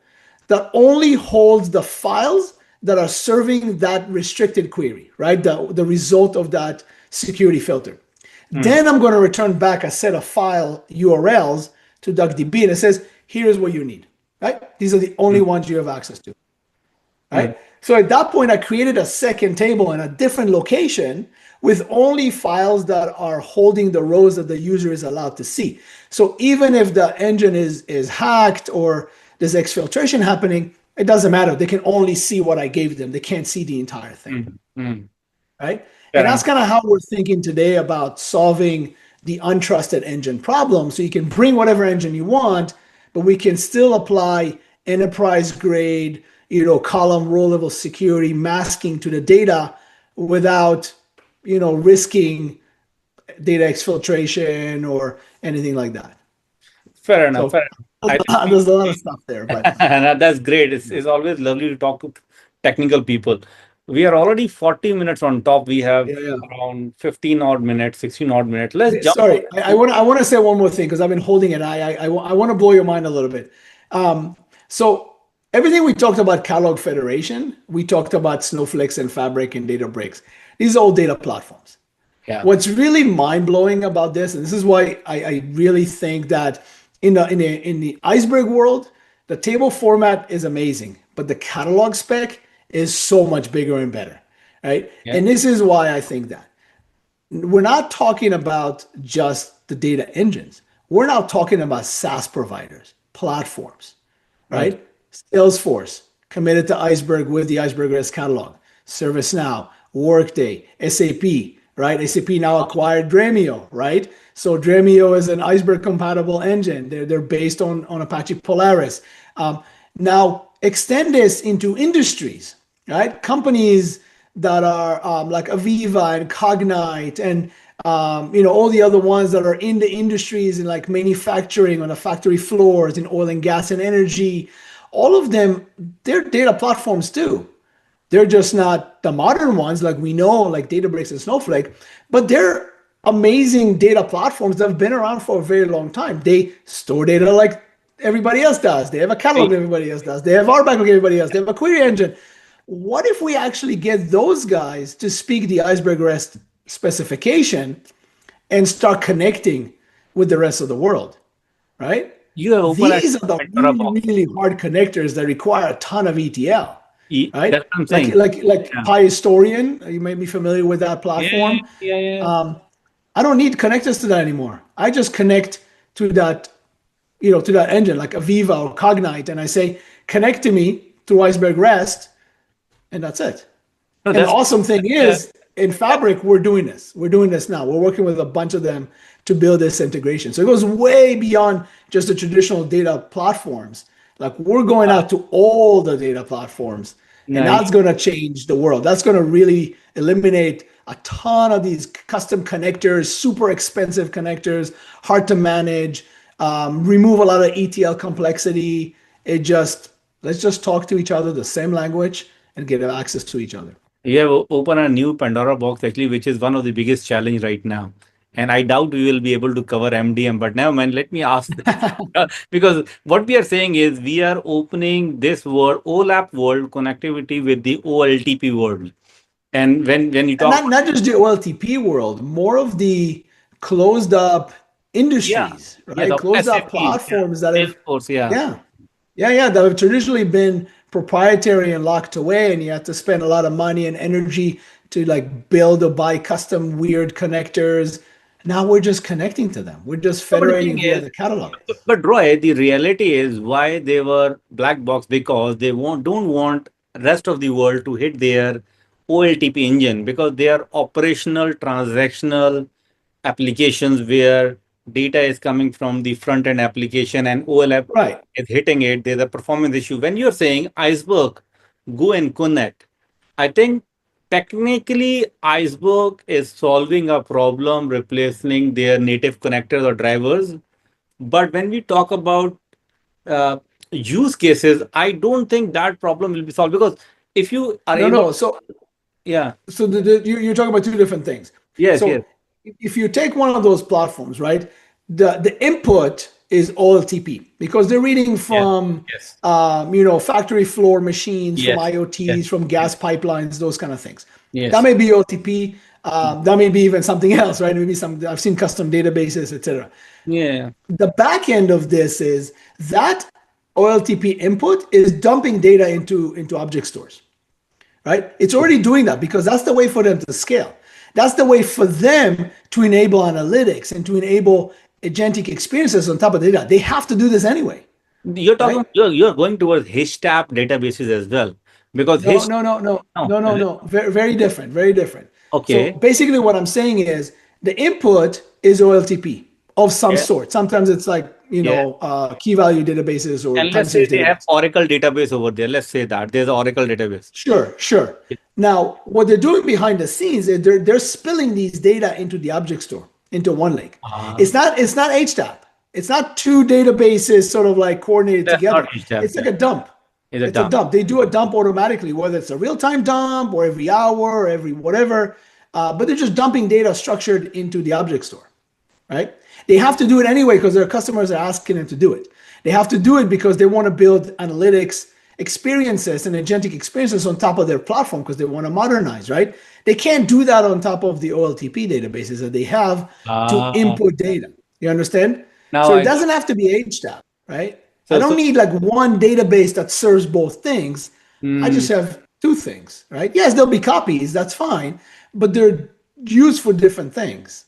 that only holds the files that are serving that restricted query, right? The result of that security filter. Mm. Then I'm going to return back a set of file URLs to DuckDB and it says, here's what you need, right? These are the only Mm. ones you have access to, Mm. right? So at that point, I created a second table in a different location with only files that are holding the rows that the user is allowed to see. So even if the engine is hacked or there's exfiltration happening, it doesn't matter. They can only see what I gave them. They can't see the entire thing, Mm. Mm. right? Fair And that's enough. kind of how we're thinking today about solving the untrusted engine problem. So you can bring whatever engine you want, but we can still apply enterprise grade, column row level security masking to the data without, risking data exfiltration or anything like that. Fair enough. So Fair enough. I think there's a lot of stuff there, but that's great. It's always lovely to talk to technical people. We are already 40 minutes on top. We have yeah, yeah. around 15 odd minutes, 16 odd minutes. Let's jump on. Sorry, I want to say one more thing because I've been holding it. I want to blow your mind a little bit. So everything we talked about catalog federation, we talked about Snowflakes and Fabric and Databricks. These are all data platforms. Yeah. What's really mind blowing about this, and this is why I really think that In the iceberg world, the table format is amazing, but the catalog spec is so much bigger and better, right? Yeah. And this is why I think that we're not talking about just the data engines. We're now talking about SaaS providers, platforms, Right. right? Salesforce committed to Iceberg with the Iceberg REST catalog. ServiceNow, Workday, SAP, right? SAP now acquired Dremio, right? So Dremio is an Iceberg compatible engine. They're based on Apache Polaris. Um, Now extend this into industries, right? Companies that are like Aviva and Cognite and all the other ones that are in the industries and like manufacturing on the factory floors in oil and gas and energy, all of them, they're data platforms too. They're just not the modern ones like we know, like Databricks and Snowflake, but they're amazing data platforms that have been around for a very long time. They store data like everybody else does. They have a catalog that everybody else does. They have RBAC like everybody else. They have a query engine. What if we actually get those guys to speak the Iceberg REST specification and start connecting with the rest of the world, right? You have opened a These are the Pandora really, box. really hard connectors that require a ton of ETL, That's right? what I'm Like saying. like like Yeah. PyHistorian, you may be familiar with that Yeah. platform. Yeah. Yeah. I don't need connectors to that anymore. I just connect to that, to that engine like Aviva or Cognite, and I say, connect to me through Iceberg REST, and that's it. No, And the that's awesome thing yeah. is, in Fabric, we're doing this. We're doing this now. We're working with a bunch of them to build this integration. So it goes way beyond just the traditional data platforms. Like we're going out to all the data platforms, and No, that's going to change the world. That's going to really eliminate a ton of these custom connectors, super expensive connectors, hard to manage, remove a lot of ETL complexity. Let's just talk to each other the same language and get access to each other. you have opened a new Pandora box actually, which is one of the biggest challenge right now. And I doubt we will be able to cover MDM. But now, man, let me ask because what we are saying is we are opening this world, OLAP world connectivity with the OLTP world. And when you And talk, not just the OLTP world, more of the closed up yeah, industries, yeah, right? the Closed up SAP, yeah, platforms that have, Salesforce, yeah, yeah, yeah, that have traditionally been proprietary and locked away, and you have to spend a lot of money and energy to like build or buy custom weird connectors. Now we're just connecting to them. We're just no, but the thing federating via is, the catalog. but Roy, the reality is why they were black box because they don't want rest of the world to hit their OLTP engine because they are operational transactional applications where data is coming from the front end application and OLAP Right. is hitting it. There's a performance issue. When you're saying Iceberg, go and connect, I think technically Iceberg is solving a problem replacing their native connectors or drivers, but when we talk about uh, use cases, I don't think that problem will be solved because if you are No, able, no. yeah, So you're talking about two different things. yes, yes, So if you take one of those platforms, right, the input is OLTP because they're reading yes, from yes, factory floor machines, from yes, yes, IoTs, from yes, gas pipelines, those kind of things. That yes, may be OLTP. That may be even something else, right? Maybe some I've seen custom databases, etc. yeah. The back end of this is that OLTP input is dumping data into object stores, right? It's already doing that because that's the way for them to scale. That's the way for them to enable analytics and to enable agentic experiences on top of the data. They have to do this anyway, You're talking, right? you're going towards HTAP databases as well because No, H, no, no, no, no, no, no, is it? no. Very, very different. Very different. So Okay, basically, what I'm saying is the input is OLTP of some yeah, sort. Sometimes it's like yeah. key value databases or And time let's say series they have database. Oracle database over there. Let's say that there's an Oracle database. Sure, sure. Now, what they're doing behind the scenes is they're spilling these data into the object store, into one lake. Ah, It's not HTAP. It's not two databases sort of like coordinated that's not together. HTAP. It's like Yeah, a dump. it's a It's a dump. dump. They do a dump automatically, whether it's a real-time dump or every hour or every whatever. But they're just dumping data structured into the object store, right? They have to do it anyway because their customers are asking them to do it. They have to do it because they want to build analytics experiences and agentic experiences on top of their platform because they want to modernize, right? They can't do that on top of the OLTP databases that they have to Ah, input data. You understand? Now So it I got doesn't have to be HTAP, right? I so don't so. need like one database that serves both things. I Hmm. just have two things, right? Yes, there'll be copies, that's fine, but they're used for different things,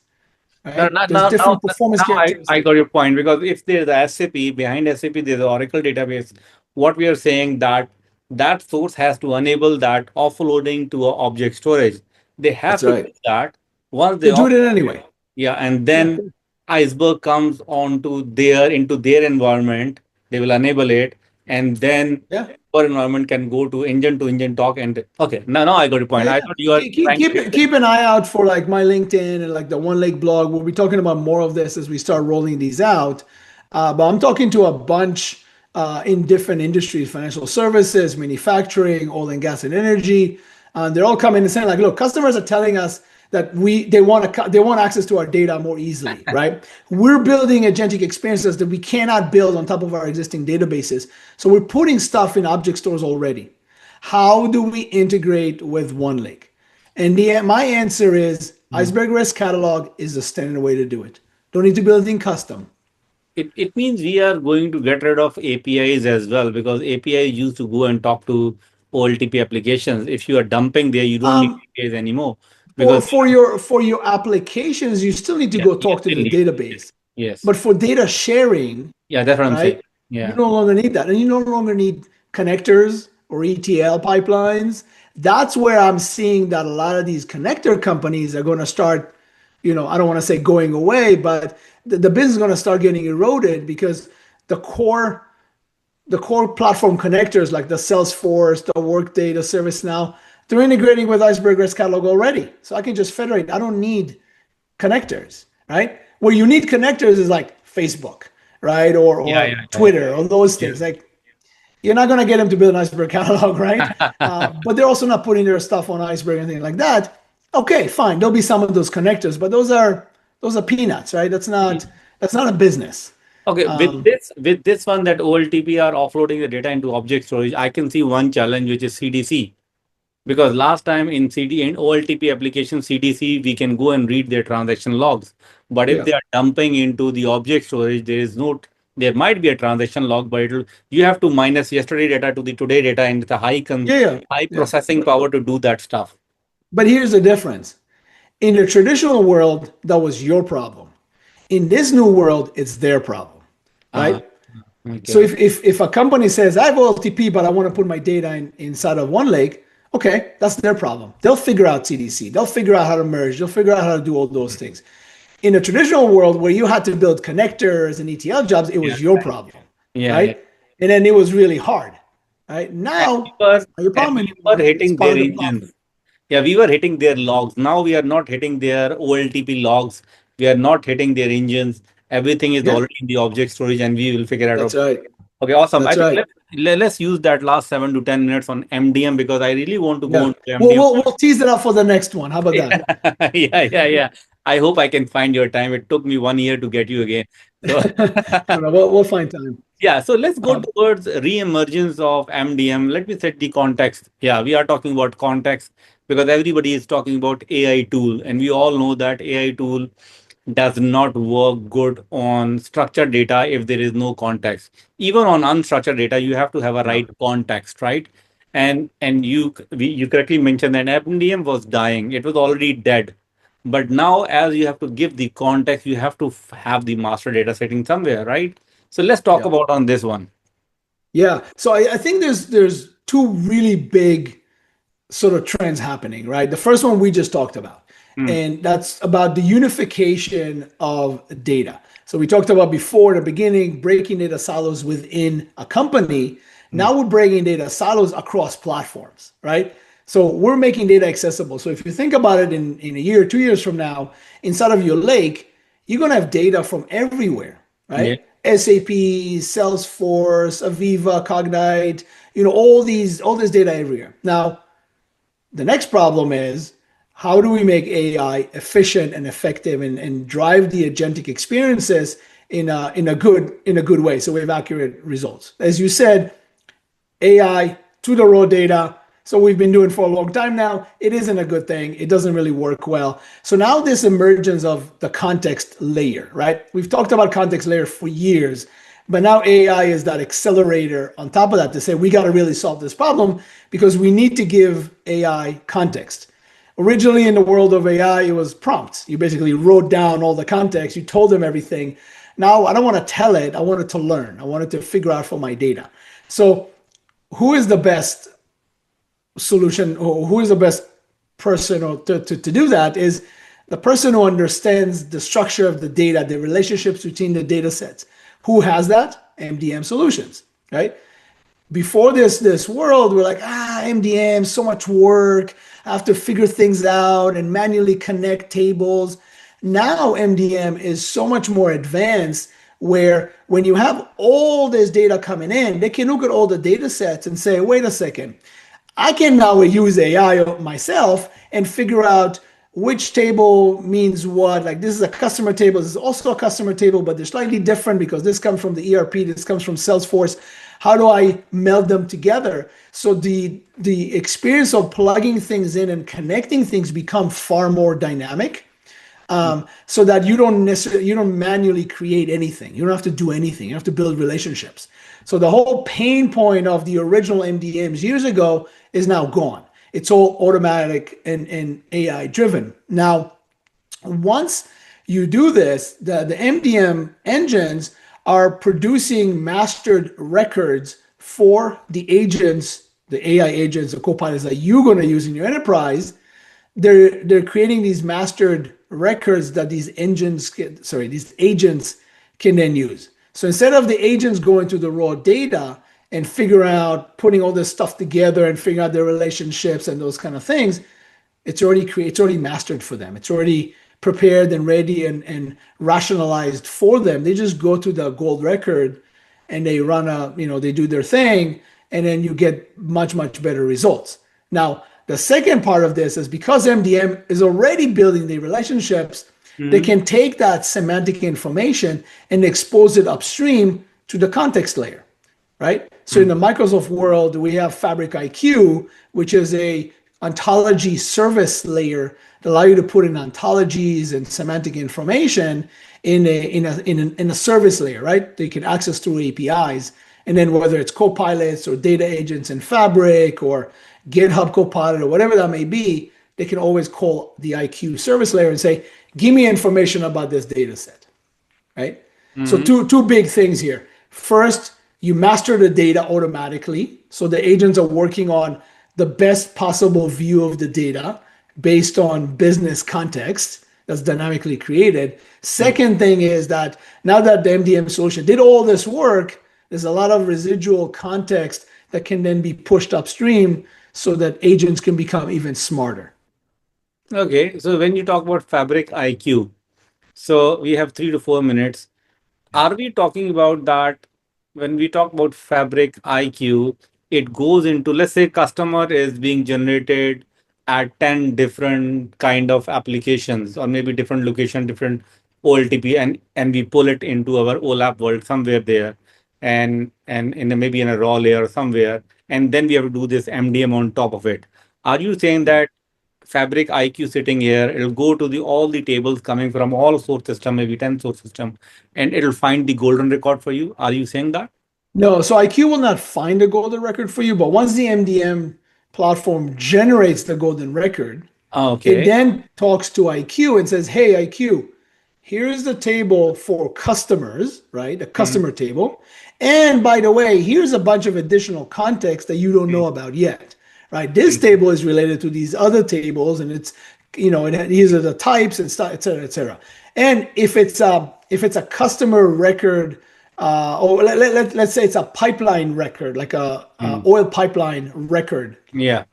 Now, right? now, There's now, now different performance now I characteristics. got your point because if there's a SAP behind SAP, there's an Oracle database. What we are saying that that source has to enable that offloading to a object storage. They have That's to do right. that once they They do offload it it. anyway. Yeah, and Yeah. then Iceberg comes onto their into their environment. They will enable it, and then Yeah. our environment can go to engine talk. And okay, now I got your point. Yeah, I yeah. thought you are trying to get Keep an eye out for like my LinkedIn and like the One Lake blog. We'll be talking about more of this as we start rolling these out. But I'm talking to a bunch in different industries: financial services, manufacturing, oil and gas and energy. They're all coming and saying like, look, customers are telling us that they want access to our data more easily, right? We're building agentic experiences that we cannot build on top of our existing databases. So we're putting stuff in object stores already. How do we integrate with OneLake? And my answer is it. Iceberg REST Catalog is the standard way to do it. Don't need to build anything custom. It means we are going to get rid of APIs as well because API used to go and talk to OLTP applications. If you are dumping there, you don't need Um, APIs anymore because for your applications, you still need to yes, go you talk to still the need it. Yes, database. yes, But for data sharing, yeah, that's what I'm saying. right? You Yeah, no longer need that. And you no longer need connectors or ETL pipelines. That's where I'm seeing that a lot of these connector companies are going to start, I don't want to say going away, but the business is going to start getting eroded because the core the core platform connectors like the Salesforce, the Workday, the ServiceNow, they're integrating with Iceberg REST Catalog already. So I can just federate. I don't need connectors, right? Where you need connectors is like Facebook, right? yeah, Or yeah, yeah, Twitter or those yeah. things. Like you're not going to get them to build an Iceberg catalog, right? Yeah. But they're also not putting their stuff on Iceberg or anything like that. Okay, fine. There'll be some of those connectors, but those are peanuts, right? That's not a business. Okay, Um, with this one that OLTP are offloading the data into object storage, I can see one challenge which is CDC. Because last time in CD in OLTP application CDC, we can go and read their transaction logs. But if yeah, they are dumping into the object storage, there might be a transaction log, but you have to minus yesterday data to the today data, and it's a yeah, yeah, high yeah. processing power to do that stuff. But here's the difference. In the traditional world, that was your problem. In this new world, it's their problem, Uh, right? So okay. if a company says I have OLTP, but I want to put my data inside of OneLake, okay, that's their problem. They'll figure out CDC. They'll figure out how to merge. They'll figure out how to do all those things. In a traditional world where you had to build connectors and ETL jobs, it Yeah. was your problem, Yeah. Yeah. right? And then it was really hard, right? And Now, it's not your problem we were anymore. It's hitting part their of the problem. engines. Yeah, we were hitting their logs. Now we are not hitting their OLTP logs. We are not hitting their engines. Everything is Yeah, already in the object storage, and we will figure it out. that's right. Okay, awesome. I That's think right. let's use that last 7 to 10 minutes on MDM because I really want to go Yeah. into MDM. We'll tease it up for the next one. How about that? Yeah, yeah, yeah. I hope I can find your time. It took me 1 year to get you again. So No, no, we'll find time. yeah, so let's go Um, towards re-emergence of MDM. Let me set the context. Yeah, we are talking about context because everybody is talking about AI tool, and we all know that AI tool does not work good on structured data if there is no context. Even on unstructured data, you have to have a yeah. right context, right? And you correctly mentioned that MDM was dying; it was already dead. But now, as you have to give the context, you have to have the master data setting somewhere, right? So let's talk Yeah. about on this one. Yeah. So I think there's two really big sort of trends happening, right? The first one we just talked about, Hmm. and that's about the unification of data. So we talked about before in the beginning, breaking data silos within a company. Hmm. Now we're breaking data silos across platforms, right? So we're making data accessible. So if you think about it in a year, 2 years from now, inside of your lake, you're going to have data from everywhere, Yeah. right? SAP, Salesforce, Aviva, Cognite, all this data everywhere. Now, the next problem is how do we make AI efficient and effective and drive the agentic experiences in a good way so we have accurate results. As you said, AI to the raw data, So we've been doing for a long time now. It isn't a good thing. It doesn't really work well. So now this emergence of the context layer, right? We've talked about context layer for years, but now AI is that accelerator on top of that to say we got to really solve this problem because we need to give AI context. Originally in the world of AI, it was prompts. You basically wrote down all the context, you told them everything. Now I don't want to tell it, I want it to learn. I want it to figure out from my data. So who is the best solution or who is the best person or to do that is the person who understands the structure of the data, the relationships between the data sets. Who has that? MDM solutions, right? Before this world, we're like, MDM, so much work. I have to figure things out and manually connect tables. Now MDM is so much more advanced where when you have all this data coming in, they can look at all the data sets and say, wait a second, I can now use AI myself and figure out which table means what. Like this is a customer table. This is also a customer table, but they're slightly different because this comes from the ERP. This comes from Salesforce. How do I meld them together? So the experience of plugging things in and connecting things become far more dynamic. So that you don't manually create anything. You don't have to do anything. You have to build relationships. So the whole pain point of the original MDMs years ago is now gone. It's all automatic and AI driven. Now, once you do this, the MDM engines are producing mastered records for the agents, the AI agents, the co-pilots that you're going to use in your enterprise. They're creating these mastered records that these agents can then use. So instead of the agents going to the raw data and figure out putting all this stuff together and figuring out their relationships and those kind of things, it's already mastered for them. It's already prepared and ready and rationalized for them. They just go to the gold record and they they do their thing, and then you get much, much better results. Now, the second part of this is because MDM is already building the relationships, they can take that semantic information and expose it upstream to the context layer, right? So in the Microsoft world, we have Fabric IQ, which is a ontology service layer that allow you to put in ontologies and semantic information in a service layer, right? They can access through APIs. And then whether it's copilots or data agents in Fabric or GitHub Copilot or whatever that may be, they can always call the IQ service layer and say, give me information about this data set, right? So two big things here. First, you master the data automatically. So the agents are working on the best possible view of the data based on business context that's dynamically created. Second thing is that now that the MDM solution did all this work, there's a lot of residual context that can then be pushed upstream so that agents can become even smarter. Okay, so when you talk about Fabric IQ, so we have 3 to 4 minutes. Are we talking about that when we talk about Fabric IQ, it goes into, let's say, customer is being generated at 10 different kind of applications or maybe different location, different OLTP, and we pull it into our OLAP world somewhere there and maybe in a raw layer somewhere, and then we have to do this MDM on top of it. Are you saying that Fabric IQ sitting here, it'll go to all the tables coming from all source system, maybe 10 source system, and it'll find the golden record for you? Are you saying that? No, so IQ will not find a golden record for you, but once the MDM platform generates the golden record, it Okay. then talks to IQ and says, hey, IQ, here's the table for customers, right? A Mm, customer table. And by the way, here's a bunch of additional context that you don't mm, know about yet, right? This mm, table is related to these other tables, and it's, these are the types and stuff, et cetera, et cetera. And if it's a customer record, or let's say it's a pipeline record, like a mm. oil pipeline record. Yeah.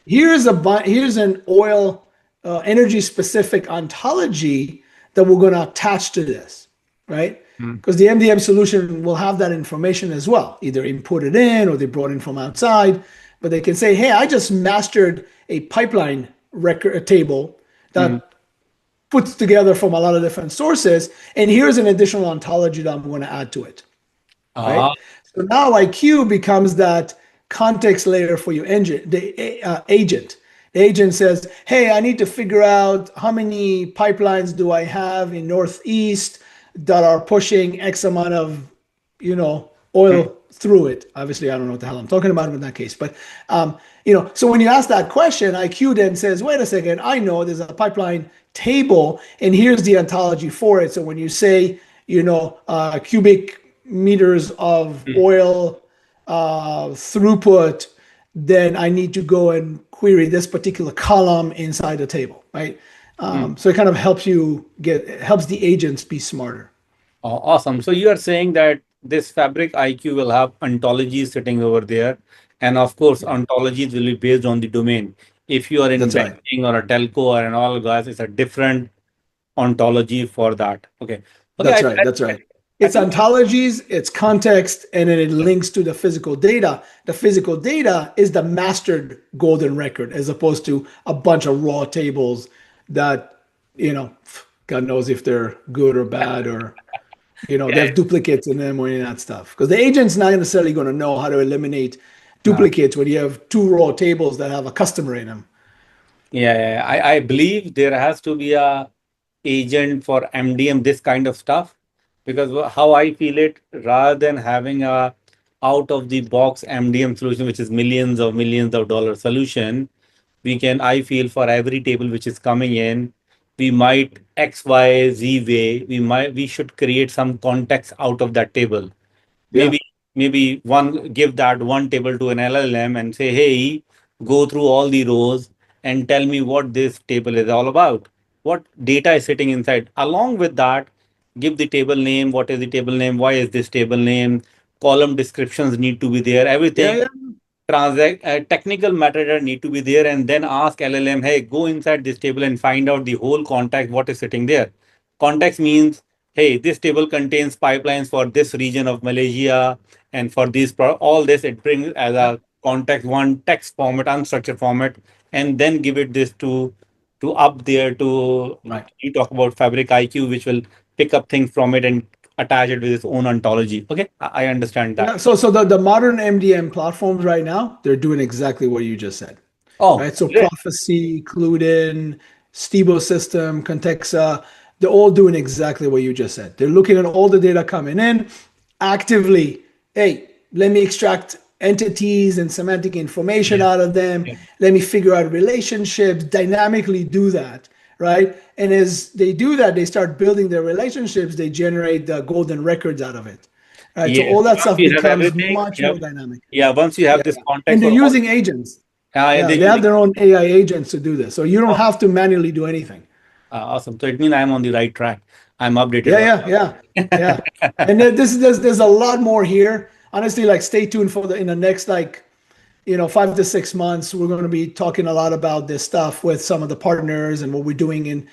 Here's an oil energy specific ontology that we're going to attach to this, right? Mm, Because the MDM solution will have that information as well, either imported in or they brought in from outside. But they can say, hey, I just mastered a pipeline record table mm. that puts together from a lot of different sources, and here's an additional ontology that I'm going to add to it, Ah, right? So now IQ becomes that context layer for your engine, the agent. The agent says, hey, I need to figure out how many pipelines do I have in Northeast that are pushing X amount of, oil through it. Obviously, I don't know what the hell I'm talking about in that case. But, so when you ask that question, IQ then says, wait a second, I know there's a pipeline table and here's the ontology for it. So when you say, cubic meters of oil throughput, then I need to go and query this particular column inside the table, right? So it kind of helps the agents be smarter. Oh, awesome. So you are saying that this Fabric IQ will have ontologies sitting over there. And of course, Yeah, ontologies will be based on the domain. If you are in that's right. banking or a telco or an oil gas, it's a different ontology for that. Okay. Okay. That's right. That's right. I It's think ontologies, it's context, and then it links to the physical data. The physical data is the mastered golden record as opposed to a bunch of raw tables that, God knows if they're good or bad or, they yeah, have duplicates in them or any of that stuff. Because the agent's not necessarily going to know how to eliminate no. duplicates when you have two raw tables that have a customer in them. Yeah. I believe there has to be a agent for MDM, this kind of stuff, because how I feel it, rather than having a out of the box MDM solution, which is millions of dollar solution, we can, I feel, for every table which is coming in, we might X, Y, Z way, we should create some context out of that table. Yeah. Maybe one, give that one table to an LLM and say, hey, go through all the rows and tell me what this table is all about, what data is sitting inside. Along with that, give the table name, what is the table name, why is this table name, column descriptions need to be there, Yeah. everything. Yeah. Technical metadata need to be there, and then ask LLM, hey, go inside this table and find out the whole context, what is sitting there. Context means, hey, this table contains pipelines for this region of Malaysia, and for these all this it brings as Yeah. a context, one text format, unstructured format, and then give it this to up there to, Right. you talk about Fabric IQ, which will pick up things from it and attach it with its own ontology. Okay, I understand that. Yeah. So the modern MDM platforms right now, they're doing exactly what you just said. Oh, Right? So great. Prophecy, Clueden, Stebo System, Contexa, they're all doing exactly what you just said. They're looking at all the data coming in actively. Hey, let me extract entities and semantic information Yeah. out of them. Yeah. Let me figure out relationships, dynamically do that. Right. And as they do that, they start building their relationships, they generate the golden records out of it. Right. So Yes. all that Once stuff you have becomes everything, much yeah, more dynamic. yeah. Once you have Yeah. this And context they're for all, using agents. Yeah, they're they have using. their own AI agents to do this. So you don't Oh, have to manually do anything. awesome. So it means I'm on the right track. I'm updated Yeah, on yeah, yeah, that. yeah. And there's a lot more here. Honestly, like stay tuned for the in the next 5 to 6 months. We're going to be talking a lot about this stuff with some of the partners and what we're doing in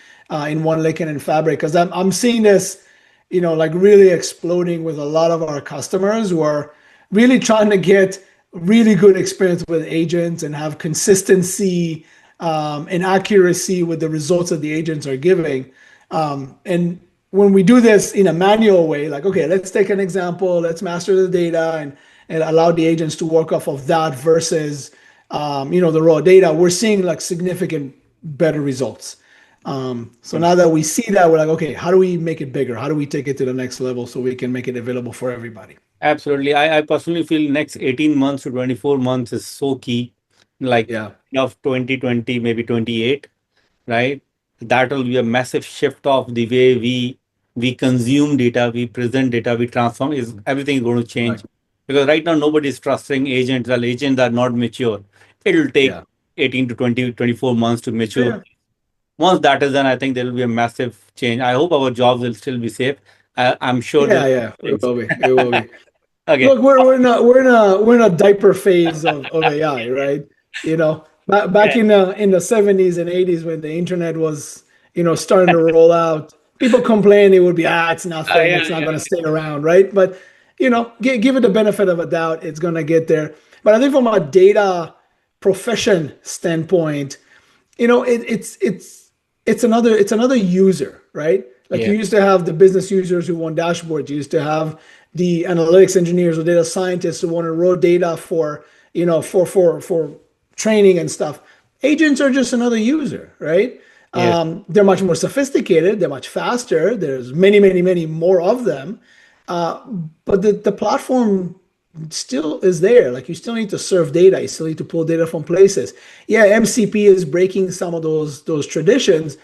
One Lake and in Fabric because I'm seeing this, like really exploding with a lot of our customers who are really trying to get really good experience with agents and have consistency and accuracy with the results that the agents are giving. And when we do this in a manual way, like, okay, let's take an example, let's master the data and allow the agents to work off of that versus, the raw data, we're seeing like significant better results. So now that we see that, we're like, okay, how do we make it bigger? How do we take it to the next level so we can make it available for everybody? Absolutely. I personally feel next 18 months to 24 months is so key, like Yeah, of 2020, maybe 28, right? That will be a massive shift of the way we consume data, we present data, we transform. Is everything is going to right. change? Because right now nobody is trusting agents. Well, agents are not mature. It'll take Yeah. 18 to 20, 24 months to mature. Yeah. Once that is done, I think there will be a massive change. I hope our jobs will still be safe. I'm sure there Yeah, will yeah, be it things. will be. It will be. Okay. Look, we're in a diaper phase of AI, right? Back Yeah. in the 70s and 80s when the internet was, starting to roll out, people complained it would be it's nothing, Yeah, it's not yeah. going to stay around, right? But give it the benefit of a doubt, it's going to get there. But I think from a data profession standpoint, it's another user, right? Like Yeah. you used to have the business users who want dashboards. You used to have the analytics engineers or data scientists who want to raw data for for training and stuff. Agents are just another user, right? Yes. They're much more sophisticated. They're much faster. There's many, many, many more of them. Uh, but the platform still is there. Like you still need to serve data. You still need to pull data from places. Yeah, MCP is breaking some of those traditions,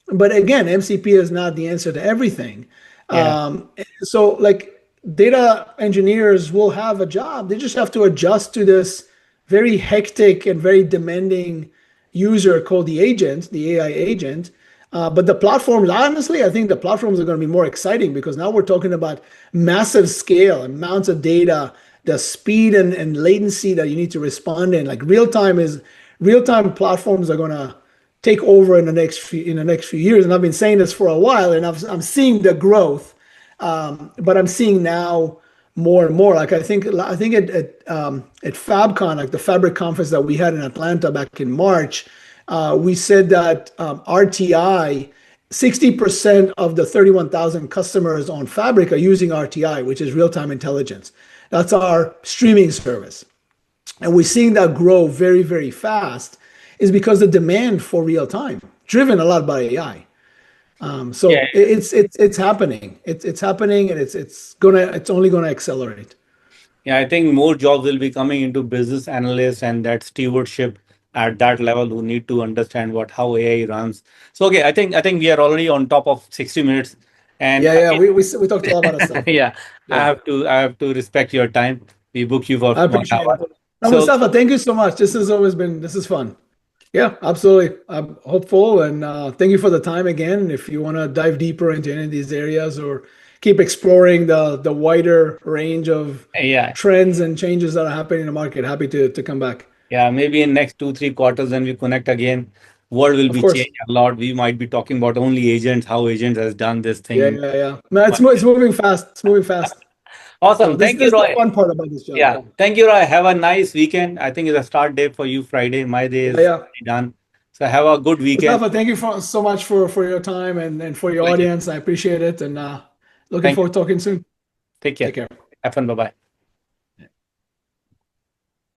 but again, MCP is not the answer to everything. Yeah. So like data engineers will have a job. They just have to adjust to this very hectic and very demanding user called the agent, the AI agent. But the platforms, honestly, I think the platforms are going to be more exciting because now we're talking about massive scale, amounts of data, the speed and latency that you need to respond in. Like real time platforms are going to take over in the next few years. And I've been saying this for a while, and I'm seeing the growth, but I'm seeing now more and more. Like I think at FabCon, like the Fabric conference that we had in Atlanta back in March, we said that RTI. 60% of the 31,000 customers on Fabric are using RTI, which is real-time intelligence. That's our streaming service. And we're seeing that grow very, very fast is because the demand for real time, driven a lot by AI. Yeah. So it's happening. It's happening, and it's only gonna accelerate. Yeah, I think more jobs will be coming into business analysts and that stewardship at that level who need to understand what how AI runs. So okay, I think we are already on top of 60 minutes. And Yeah, yeah. We talked a lot about again, stuff. yeah, Yeah, I have to respect your time. We book you for I one appreciate hour. it. Now, So Mustafa, thank you so much. This is fun. Yeah, absolutely. I'm hopeful, and thank you for the time again. If you want to dive deeper into any of these areas or keep exploring the wider range of yeah, trends and changes that are happening in the market, happy to come back. yeah, maybe in next 2 3 quarters when we connect again, world will Of be course. changed a lot. We might be talking about only agents, how agents has done this thing Yeah, in yeah, yeah. No, it's 1 year. moving fast. It's moving fast. So Awesome. this Thank you, this is the Roy. fun part about this job. Yeah. Thank you, Roy. Have a nice weekend. I think it's a start day for you Friday. My day Yeah, is yeah. already done. So have a good weekend. Mustafa, thank you so much for your time and for your Pleasure. audience. I appreciate it, and looking Thank you. forward to talking soon. Take care. Take care. Have fun. Bye bye.